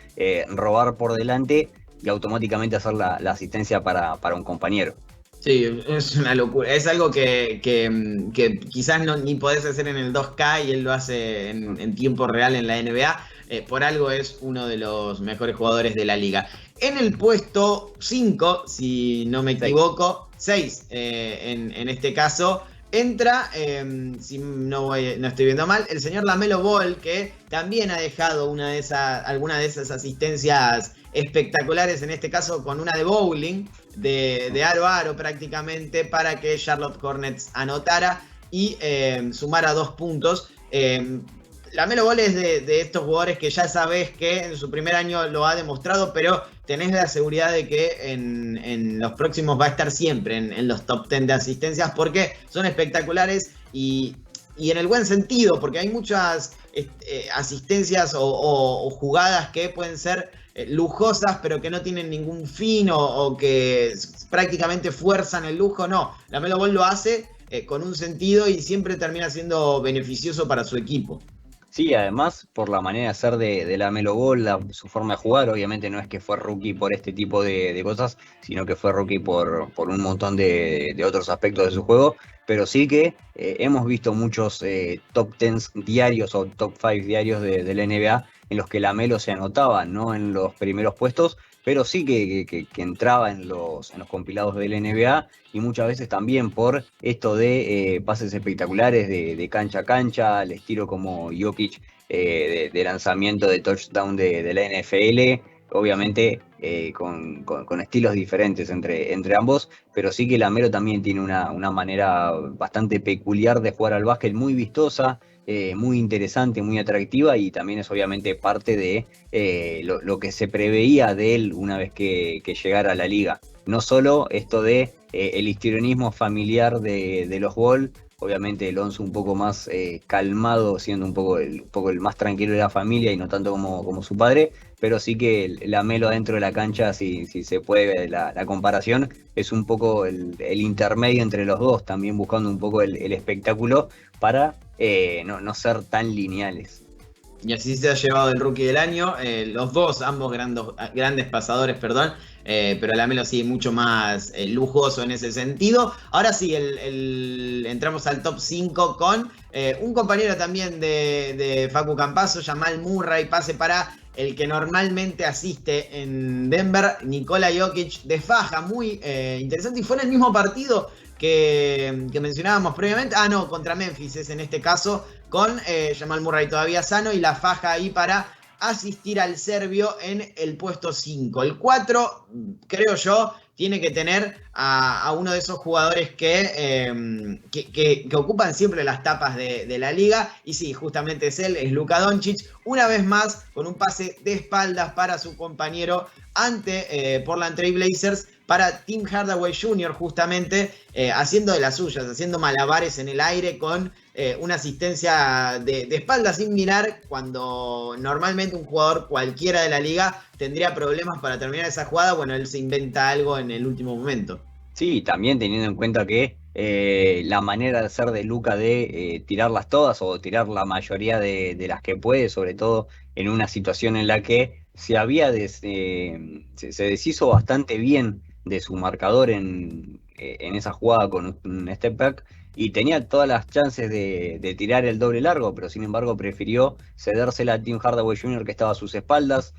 robar por delante, y automáticamente hacer la asistencia para un compañero.
Sí, es una locura. Es algo que quizás ni podés hacer en el 2K, y él lo hace en tiempo real en la NBA. Por algo es uno de los mejores jugadores de la liga. En el puesto 5, si no me equivoco, 6 en este caso, entra, si no estoy viendo mal, el señor LaMelo Ball, que también ha dejado alguna de esas asistencias espectaculares, en este caso con una de bowling, de aro a aro prácticamente, para que Charlotte Hornets anotara. y sumara 2 puntos. La Melo Ball es de estos jugadores que ya sabes que en su primer año lo ha demostrado, pero tenés la seguridad de que en los próximos va a estar siempre en los top 10 de asistencias, porque son espectaculares y en el buen sentido, porque hay muchas asistencias o jugadas que pueden ser lujosas, pero que no tienen ningún fin o que prácticamente fuerzan el lujo. No, la Melo Ball lo hace con un sentido y siempre termina siendo beneficioso para su equipo.
Sí, además, por la manera de ser de la Melo Ball, su forma de jugar, obviamente no es que fue rookie por este tipo de cosas, sino que fue rookie por un montón de otros aspectos de su juego, pero sí que hemos visto muchos top 10 diarios o top 5 diarios de la NBA en los que la Melo se anotaba, no en los primeros puestos, pero sí que entraba en los compilados de la NBA, y muchas veces también por esto de pases espectaculares de cancha a cancha, al estilo como Jokic de lanzamiento de touchdown de la NFL, obviamente con estilos diferentes entre ambos, pero sí que la Melo también tiene una manera bastante peculiar de jugar al básquet, muy vistosa, muy interesante, muy atractiva, y también es obviamente parte de lo que se preveía de él una vez que llegara a la liga. No solo esto de el histrionismo familiar de los Ball, obviamente Alonso un poco más calmado, siendo un poco el más tranquilo de la familia y no tanto como su padre, pero sí que la Melo dentro de la cancha, si se puede ver la comparación, es un poco el intermedio entre los dos, también buscando un poco el espectáculo para no ser tan lineales.
Y así se ha llevado el rookie del año, los dos, ambos grandes pasadores, perdón, pero la Melo sí, mucho más lujoso en ese sentido. Ahora sí, entramos al top 5 con un compañero también de Facu Campazzo, Jamal Murray, pase para el que normalmente asiste en Denver, Nikola Jokic, de faja, muy interesante, y fue en el mismo partido que mencionábamos previamente. No, contra Memphis es en este caso, con Jamal Murray todavía sano y la faja ahí para asistir al serbio en el puesto 5. El 4, creo yo, tiene que tener a uno de esos jugadores que ocupan siempre las tapas de la liga. Y sí, justamente es él, es Luka Doncic. Una vez más, con un pase de espaldas para su compañero ante Portland Trail Blazers, para Tim Hardaway Jr., justamente haciendo de las suyas, haciendo malabares en el aire con una asistencia de espalda sin mirar, cuando normalmente un jugador cualquiera de la liga tendría problemas para terminar esa jugada. Bueno, él se inventa algo en el último momento.
Sí, también teniendo en cuenta que la manera de hacer de Luka de tirarlas todas o tirar la mayoría de las que puede, sobre todo en una situación en la que se deshizo bastante bien de su marcador en esa jugada con un step back, y tenía todas las chances de tirar el doble largo, pero sin embargo prefirió cedérsela a Tim Hardaway Jr., que estaba a sus espaldas,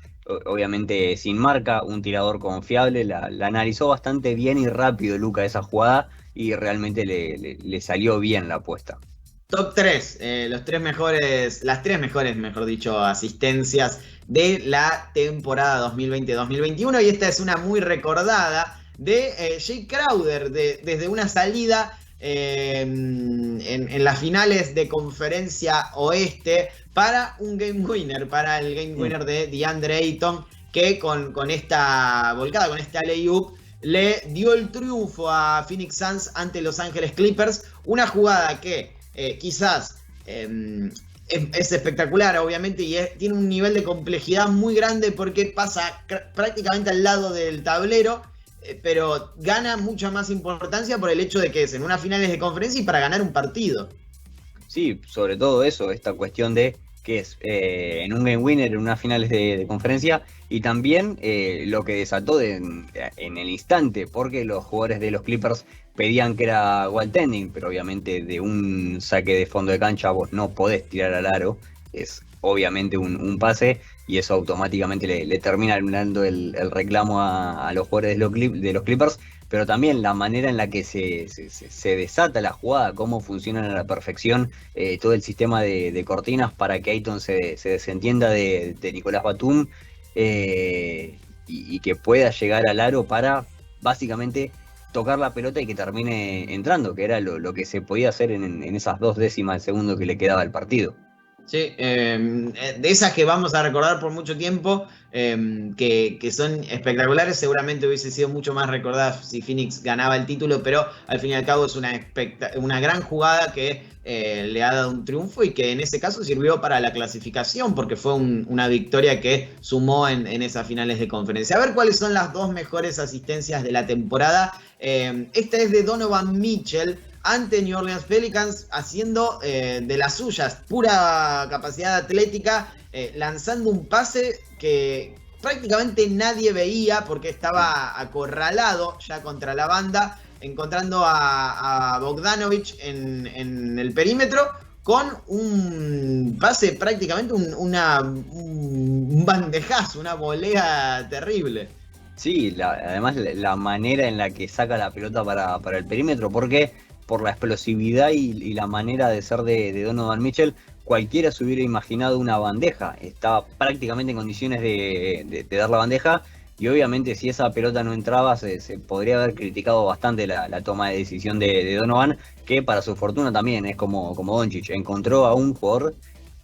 obviamente sin marca, un tirador confiable. La analizó bastante bien y rápido Luka esa jugada, y realmente le salió bien la apuesta.
Top 3, las tres mejores, mejor dicho, asistencias de la temporada 2020-2021, y esta es una muy recordada de Jay Crowder, desde una salida en las finales de Conferencia Oeste para un Game Winner, para el Game Winner de DeAndre Ayton, que con esta volcada, con este alley-oop, le dio el triunfo a Phoenix Suns ante Los Ángeles Clippers. Una jugada que quizás es espectacular, obviamente, y tiene un nivel de complejidad muy grande porque pasa prácticamente al lado del tablero, pero gana mucha más importancia por el hecho de que es en unas finales de conferencia y para ganar un partido.
Sí, sobre todo eso, esta cuestión de que es en un Game Winner, en unas finales de conferencia, y también lo que desató en el instante, porque los jugadores de los Clippers pedían que era goaltending, pero obviamente de un saque de fondo de cancha vos no podés tirar al aro, es obviamente un pase, y eso automáticamente le termina dando el reclamo a los jugadores de los Clippers, pero también la manera en la que se desata la jugada, cómo funcionan a la perfección todo el sistema de cortinas para que Ayton se desentienda de Nicolás Batum, y que pueda llegar al aro para básicamente tocar la pelota y que termine entrando, que era lo que se podía hacer en esas 2 décimas de segundo que le quedaba al partido.
Sí, de esas que vamos a recordar por mucho tiempo, que son espectaculares, seguramente hubiese sido mucho más recordada si Phoenix ganaba el título, pero al fin y al cabo es una gran jugada que le ha dado un triunfo y que en ese caso sirvió para la clasificación, porque fue una victoria que sumó en esas finales de conferencia. A ver cuáles son las 2 mejores asistencias de la temporada. Esta es de Donovan Mitchell ante New Orleans Pelicans, haciendo de las suyas, pura capacidad atlética, lanzando un pase que prácticamente nadie veía porque estaba acorralado ya contra la banda, encontrando a Bogdanovic en el perímetro con un pase prácticamente un bandejazo, una volea terrible.
Sí, además la manera en la que saca la pelota para el perímetro, porque por la explosividad y la manera de ser de Donovan Mitchell, cualquiera se hubiera imaginado una bandeja. Estaba prácticamente en condiciones de dar la bandeja, y obviamente si esa pelota no entraba se podría haber criticado bastante la toma de decisión de Donovan, que para su fortuna también es como Doncic, encontró a un jugador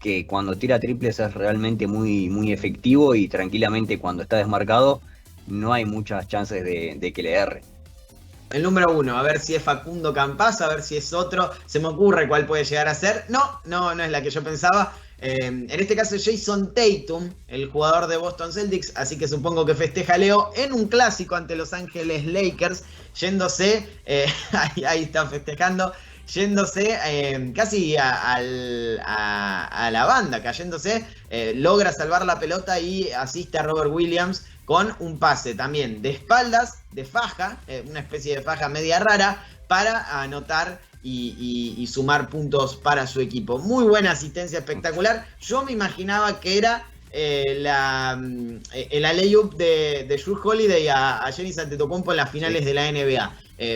que cuando tira triples es realmente muy, muy efectivo, y tranquilamente cuando está desmarcado no hay muchas chances de que le erre.
El número 1, a ver si es Facundo Campazzo, a ver si es otro. Se me ocurre cuál puede llegar a ser. No es la que yo pensaba. En este caso es Jason Tatum, el jugador de Boston Celtics, así que supongo que festeja Leo en un clásico ante Los Ángeles Lakers, yéndose, ahí está festejando, yéndose casi a la banda, cayéndose, logra salvar la pelota y asiste a Robert Williams con un pase también de espaldas, de faja, una especie de faja media rara, para anotar y sumar puntos para su equipo. Muy buena asistencia, espectacular. Yo me imaginaba que era el alley-oop de Jrue Holiday a Giannis Antetokounmpo en las finales de la NBA.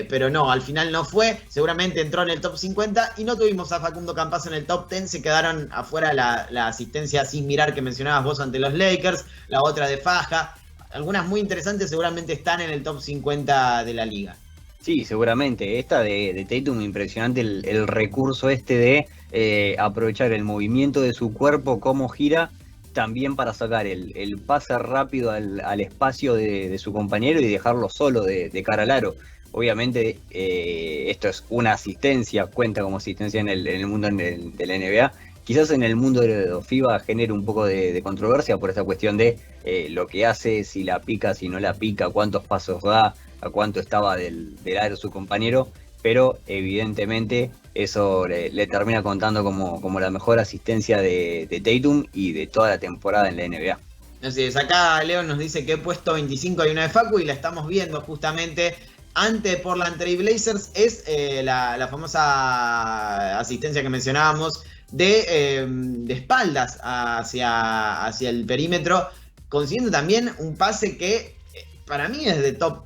Pero no, al final no fue. Seguramente entró en el top 50 y no tuvimos a Facundo Campazzo en el top 10. Se quedaron afuera la asistencia sin mirar que mencionabas vos ante los Lakers, la otra de faja. Algunas muy interesantes seguramente están en el top 50 de la liga.
Sí, seguramente. Esta de Tatum, impresionante el recurso de aprovechar el movimiento de su cuerpo, cómo gira, también para sacar el pase rápido al espacio de su compañero y dejarlo solo de cara al aro. Obviamente esto es una asistencia, cuenta como asistencia en el mundo de la NBA. Quizás en el mundo de FIBA genere un poco de controversia por esta cuestión de lo que hace, si la pica, si no la pica, cuántos pasos da, a cuánto estaba del aro su compañero, pero evidentemente eso le termina contando como la mejor asistencia de Tatum y de toda la temporada en la NBA.
Así es, acá Leo nos dice que he puesto 25 hay una de Facu y la estamos viendo justamente ante Portland Trail Blazers. Es la famosa asistencia que mencionábamos de espaldas hacia el perímetro, consiguiendo también un pase que para mí es de top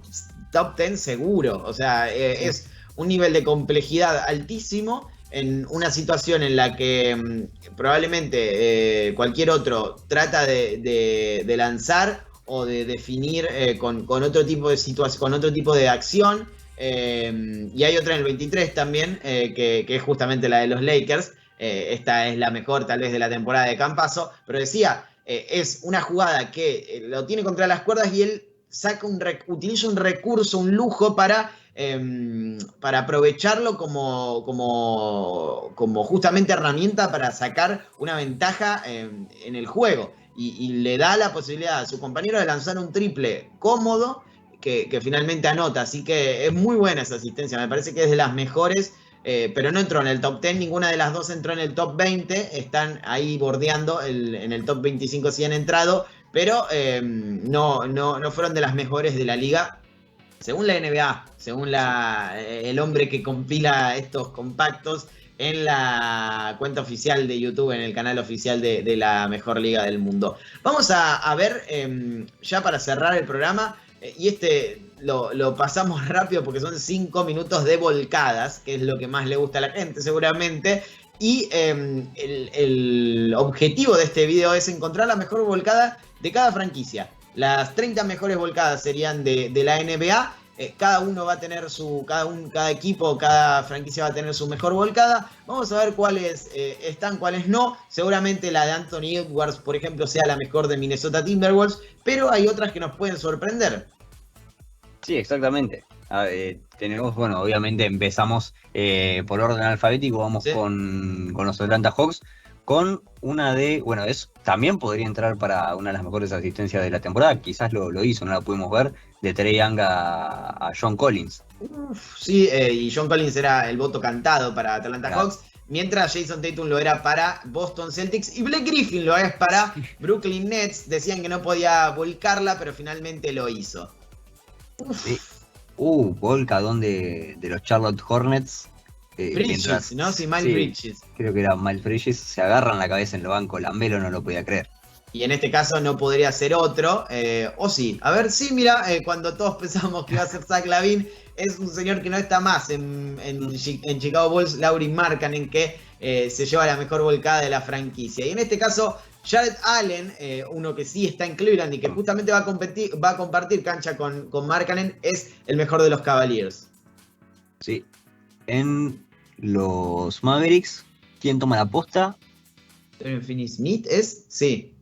10 seguro. O sea, es un nivel de complejidad altísimo en una situación en la que probablemente cualquier otro trata de lanzar o de definir con otro tipo de situación, con otro tipo de acción. Y hay otra en el 23 también, que es justamente la de los Lakers. Esta es la mejor tal vez de la temporada de Campazzo, pero decía, es una jugada que lo tiene contra las cuerdas y él utiliza un recurso, un lujo para aprovecharlo como justamente herramienta para sacar una ventaja en el juego, y le da la posibilidad a su compañero de lanzar un triple cómodo que finalmente anota. Así que es muy buena esa asistencia, me parece que es de las mejores. Pero no entró en el top 10, ninguna de las dos entró en el top 20, están ahí bordeando, en el top 25 sí han entrado, pero no fueron de las mejores de la liga, según la NBA, según el hombre que compila estos compactos en la cuenta oficial de YouTube, en el canal oficial de la mejor liga del mundo. Vamos a ver, ya para cerrar el programa, y lo pasamos rápido porque son 5 minutos de volcadas, que es lo que más le gusta a la gente seguramente. Y el objetivo de este video es encontrar la mejor volcada de cada franquicia. Las 30 mejores volcadas serían de la NBA cada uno va a tener cada equipo, cada franquicia va a tener su mejor volcada. Vamos a ver cuáles están, cuáles no. Seguramente la de Anthony Edwards, por ejemplo, sea la mejor de Minnesota Timberwolves, pero hay otras que nos pueden sorprender.
Sí, exactamente. Tenemos, bueno, obviamente empezamos por orden alfabético, vamos
Sí.
con los Atlanta Hawks, con una de, bueno, también podría entrar para una de las mejores asistencias de la temporada, quizás lo hizo, no la pudimos ver, de Trae Young a John Collins.
Sí, y John Collins era el voto cantado para Atlanta
Claro.
Hawks, mientras Jason Tatum lo era para Boston Celtics y Blake Griffin lo es para Brooklyn Nets. Decían que no podía volcarla, pero finalmente lo hizo.
Sí. Volcadón de los Charlotte Hornets.
Bridges, ¿no? Sí, Miles
sí,
Bridges.
creo que era Miles Bridges, se agarran la cabeza en el banco, Lamelo no lo podía creer.
Y en este caso no podría ser otro, o sí. A ver, sí, mira, cuando todos pensábamos que iba a ser Zach LaVine, es un señor que no está más en Chicago Bulls, Lauri Markkanen, que se lleva la mejor volcada de la franquicia. Y en este caso, Jared Allen, uno que sí está en Cleveland y que justamente va a compartir cancha con Markkanen, es el mejor de los Cavaliers.
Sí. En los Mavericks, ¿quién toma la posta?
¿Dorian Finney-Smith es? Sí.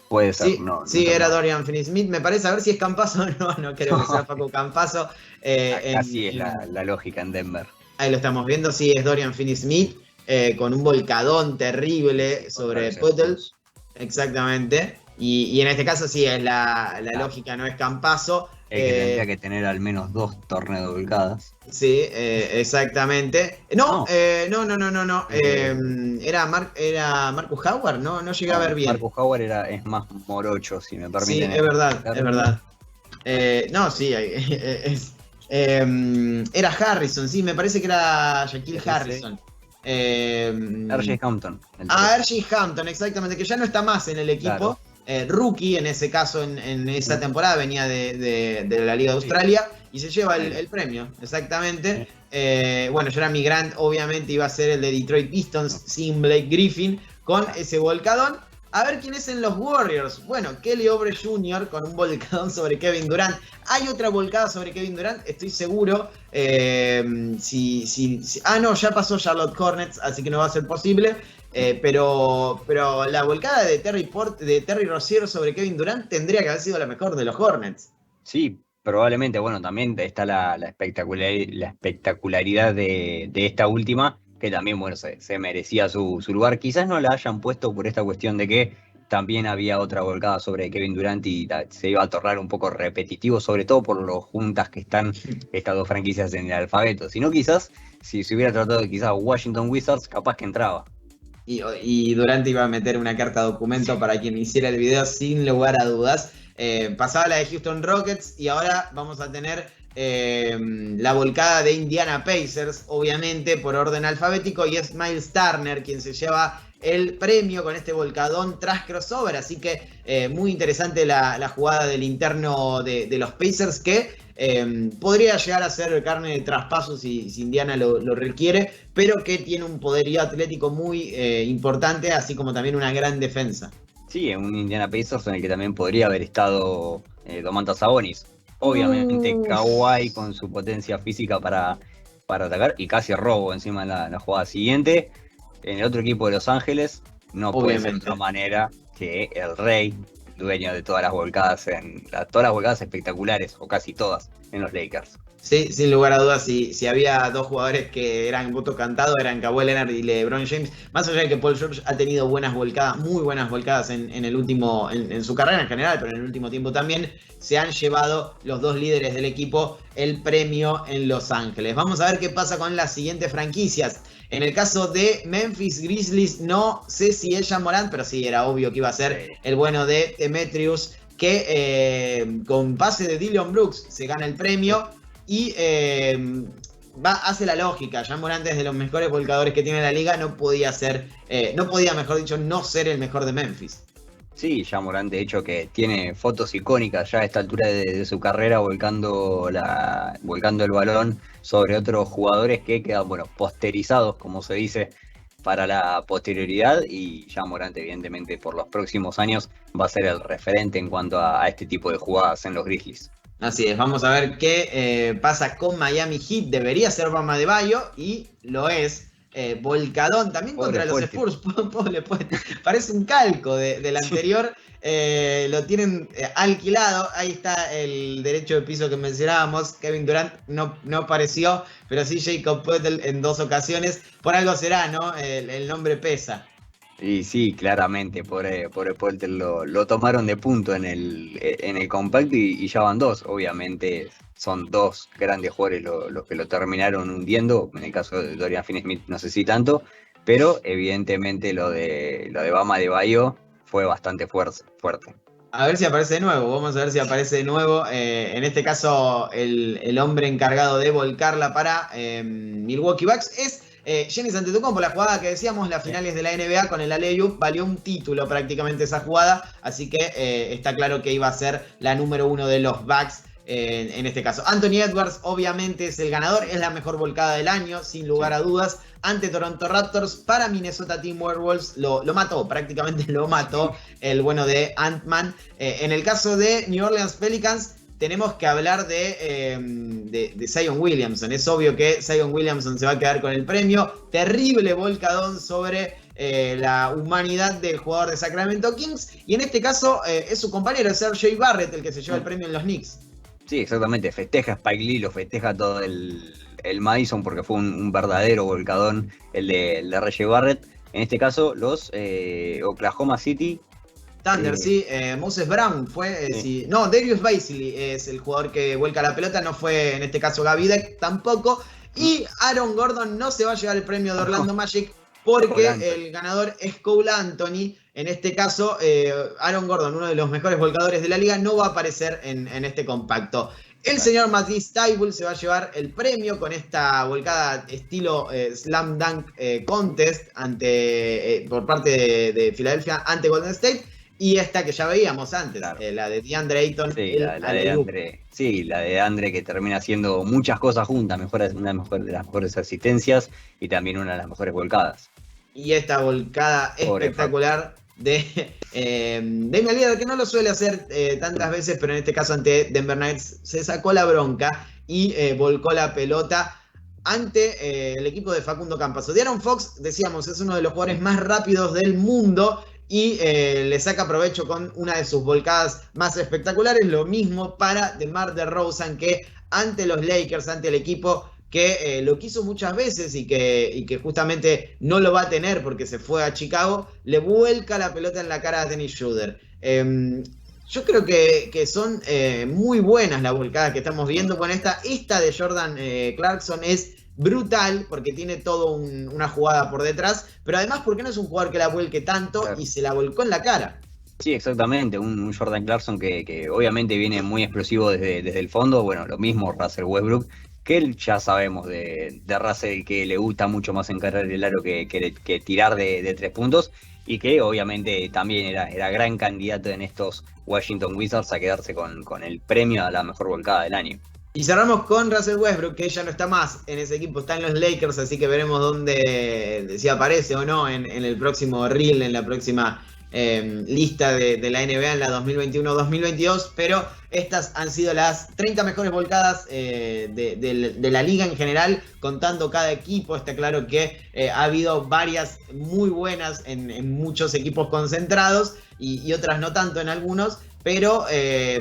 Puede ser,
Sí,
no.
sí,
no
era
toma.
Dorian Finney-Smith. Me parece, a ver si es Campazo o no creo que sea Facu Campazo.
Así es la lógica en Denver.
Ahí lo estamos viendo, sí, es Dorian Finney-Smith, con un volcadón terrible sobre Poeltl. Exactamente. Y en este caso sí, es la lógica, no es Campazo.
El que tendría que tener al menos 2 torneos de volcadas.
Sí, exactamente. No. Era Marcus Howard, no llegué a ver bien.
Marcus Howard es más morocho, si me permiten.
Sí, es verdad. No, sí, era Harrison, sí, me parece que era Shaquille Harrison.
R.J. Hampton.
R.J. Hampton, exactamente, que ya no está más en el equipo.
Claro.
Rookie en ese caso, en esa temporada, venía de la Liga de Australia y se lleva el premio, exactamente. Bueno, Jeremy Grant obviamente iba a ser el de Detroit Pistons sin Blake Griffin con ese volcadón. A ver quién es en los Warriors. Bueno, Kelly Oubre Jr. con un volcadón sobre Kevin Durant. Hay otra volcada sobre Kevin Durant, estoy seguro. No, ya pasó Charlotte Hornets, así que no va a ser posible. Pero la volcada de Terry Rozier sobre Kevin Durant tendría que haber sido la mejor de los Hornets.
Sí, probablemente. Bueno, también está la espectacularidad de esta última, que también, bueno, se merecía su lugar. Quizás no la hayan puesto por esta cuestión de que también había otra volcada sobre Kevin Durant y se iba a tornar un poco repetitivo, sobre todo por lo juntas que están estas dos franquicias en el alfabeto. Si no, quizás, si se hubiera tratado de quizás Washington Wizards, capaz que entraba.
Y Durant iba a meter una carta documento para quien hiciera el video sin lugar a dudas. Pasaba la de Houston Rockets y ahora vamos a tener la volcada de Indiana Pacers, obviamente por orden alfabético, y es Miles Turner quien se lleva el premio con este volcadón tras crossover. Así que muy interesante la jugada del interno de los Pacers, que podría llegar a ser carne de traspaso si Indiana lo requiere, pero que tiene un poderío atlético muy importante, así como también una gran defensa.
Sí, en un Indiana Pacers en el que también podría haber estado Domantas Sabonis. Obviamente Kawhi con su potencia física para atacar y casi robo encima en la jugada siguiente. En el otro equipo de Los Ángeles no puede ser de otra manera que el Rey, dueño de todas las volcadas espectaculares, o casi todas, en los Lakers.
Sí, sin lugar a dudas, si había dos jugadores que eran voto cantado, eran Kawhi Leonard y LeBron James. Más allá de que Paul George ha tenido buenas volcadas, muy buenas volcadas en su carrera en general, pero en el último tiempo también, se han llevado los dos líderes del equipo el premio en Los Ángeles. Vamos a ver qué pasa con las siguientes franquicias. En el caso de Memphis Grizzlies, no sé si es Ja Morant, pero sí, era obvio que iba a ser el bueno de Demetrius, que con pase de Dillon Brooks se gana el premio. Y hace la lógica. Ja Morant es de los mejores volcadores que tiene la liga. No podía, mejor dicho, no ser el mejor de Memphis.
Sí, Ja Morant, de hecho, que tiene fotos icónicas ya a esta altura de su carrera, volcando el balón sobre otros jugadores que quedan, posterizados, como se dice, para la posterioridad. Y Ja Morant, evidentemente, por los próximos años va a ser el referente en cuanto a este tipo de jugadas en los Grizzlies.
Así es, vamos a ver qué pasa con Miami Heat. Debería ser Bam Adebayo y lo es. Volcadón también
Pobre
contra los
Puente.
Spurs. Pobre Puente. Parece un calco del anterior. Lo tienen alquilado. Ahí está el derecho de piso que mencionábamos. Kevin Durant no apareció, pero sí Jacob Poeltl en 2 ocasiones. Por algo será, ¿no? El nombre pesa.
Y sí, claramente, por Polter lo tomaron de punto en el compacto y ya van 2. Obviamente son 2 grandes jugadores los que lo terminaron hundiendo. En el caso de Dorian Finney-Smith no sé si tanto, pero evidentemente lo de Bam Adebayo fue bastante fuerte.
A ver si aparece de nuevo, vamos a ver si aparece de nuevo. En este caso, el hombre encargado de volcarla para Milwaukee Bucks es Giannis Antetokounmpo. La jugada que decíamos, las finales de la NBA con el alley-oop, valió un título prácticamente esa jugada, así que está claro que iba a ser la número 1 de los Bucks. En este caso, Anthony Edwards obviamente es el ganador, es la mejor volcada del año, sin lugar a dudas, ante Toronto Raptors. Para Minnesota Timberwolves lo mató, prácticamente lo mató el bueno de Ant-Man. En el caso de New Orleans Pelicans, tenemos que hablar de Zion Williamson. Es obvio que Zion Williamson se va a quedar con el premio. Terrible volcadón sobre la humanidad del jugador de Sacramento Kings. Y en este caso es su compañero Serge Barrett el que se lleva el premio en los Knicks.
Sí, exactamente, festeja Spike Lee, lo festeja todo el Madison porque fue un verdadero volcadón el de Reggie Barrett. En este caso, los Oklahoma City
Thunder, sí. Moses Brown fue. Sí. No, Darius Bazley es el jugador que vuelca la pelota. No fue en este caso Gaby Deck tampoco. Y Aaron Gordon no se va a llevar el premio de Orlando Magic porque el ganador es Cole Anthony. En este caso, Aaron Gordon, uno de los mejores volcadores de la liga, no va a aparecer en este compacto. El señor Matisse Thybulle se va a llevar el premio con esta volcada estilo Slam Dunk Contest por parte de Filadelfia ante Golden State. Y esta que ya veíamos antes, claro. La de DeAndre Ayton.
Sí, la de Andre que termina haciendo muchas cosas juntas. Una de las mejores asistencias y también una de las mejores volcadas.
Y esta volcada espectacular de Damian Lillard, que no lo suele hacer tantas veces, pero en este caso ante Denver Nuggets se sacó la bronca y volcó la pelota ante el equipo de Facundo Campazzo. De'Aaron Fox, decíamos, es uno de los jugadores más rápidos del mundo y le saca provecho con una de sus volcadas más espectaculares. Lo mismo para DeMar DeRozan, que ante los Lakers, ante el equipo que lo quiso muchas veces y que justamente no lo va a tener porque se fue a Chicago, le vuelca la pelota en la cara a Dennis Schroeder. Yo creo que son muy buenas las volcadas que estamos viendo con esta de Jordan Clarkson es brutal porque tiene todo una jugada por detrás, pero además porque no es un jugador que la vuelque tanto, claro, y se la volcó en la cara.
Sí, exactamente, un Jordan Clarkson que obviamente viene muy explosivo desde el fondo. Bueno, lo mismo Russell Westbrook, que él ya sabemos de Russell que le gusta mucho más encarar el aro que tirar de 3 puntos, y que obviamente también era gran candidato en estos Washington Wizards a quedarse con el premio a la mejor volcada del año.
Y cerramos con Russell Westbrook, que ya no está más en ese equipo, está en los Lakers, así que veremos dónde, si aparece o no en el próximo reel, en la próxima lista de la NBA en la 2021-2022, pero estas han sido las 30 mejores volcadas de la liga en general, contando cada equipo. Está claro que ha habido varias muy buenas en muchos equipos concentrados y otras no tanto en algunos, pero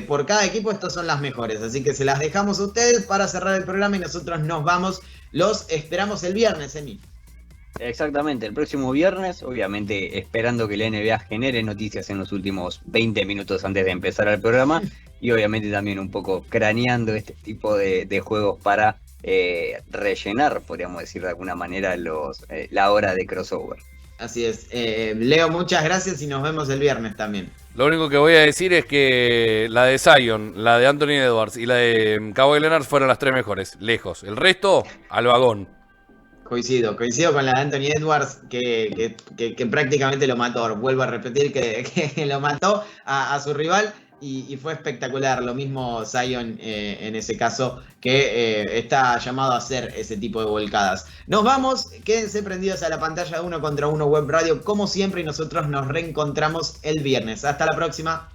por cada equipo estas son las mejores, así que se las dejamos a ustedes para cerrar el programa y nosotros nos vamos. Los esperamos el viernes, Emi.
Exactamente, el próximo viernes, obviamente esperando que la NBA genere noticias en los últimos 20 minutos antes de empezar el programa, y obviamente también un poco craneando este tipo de juegos para rellenar, podríamos decir de alguna manera, la hora de crossover.
Así es. Leo, muchas gracias y nos vemos el viernes también.
Lo único que voy a decir es que la de Zion, la de Anthony Edwards y la de Kawhi Leonard fueron las 3 mejores, lejos. El resto, al vagón.
Coincido con la de Anthony Edwards, que prácticamente lo mató. Vuelvo a repetir que lo mató a su rival y fue espectacular. Lo mismo Zion en ese caso, que está llamado a hacer ese tipo de volcadas. Nos vamos, quédense prendidos a la pantalla de 1 contra 1 Web Radio como siempre y nosotros nos reencontramos el viernes. Hasta la próxima.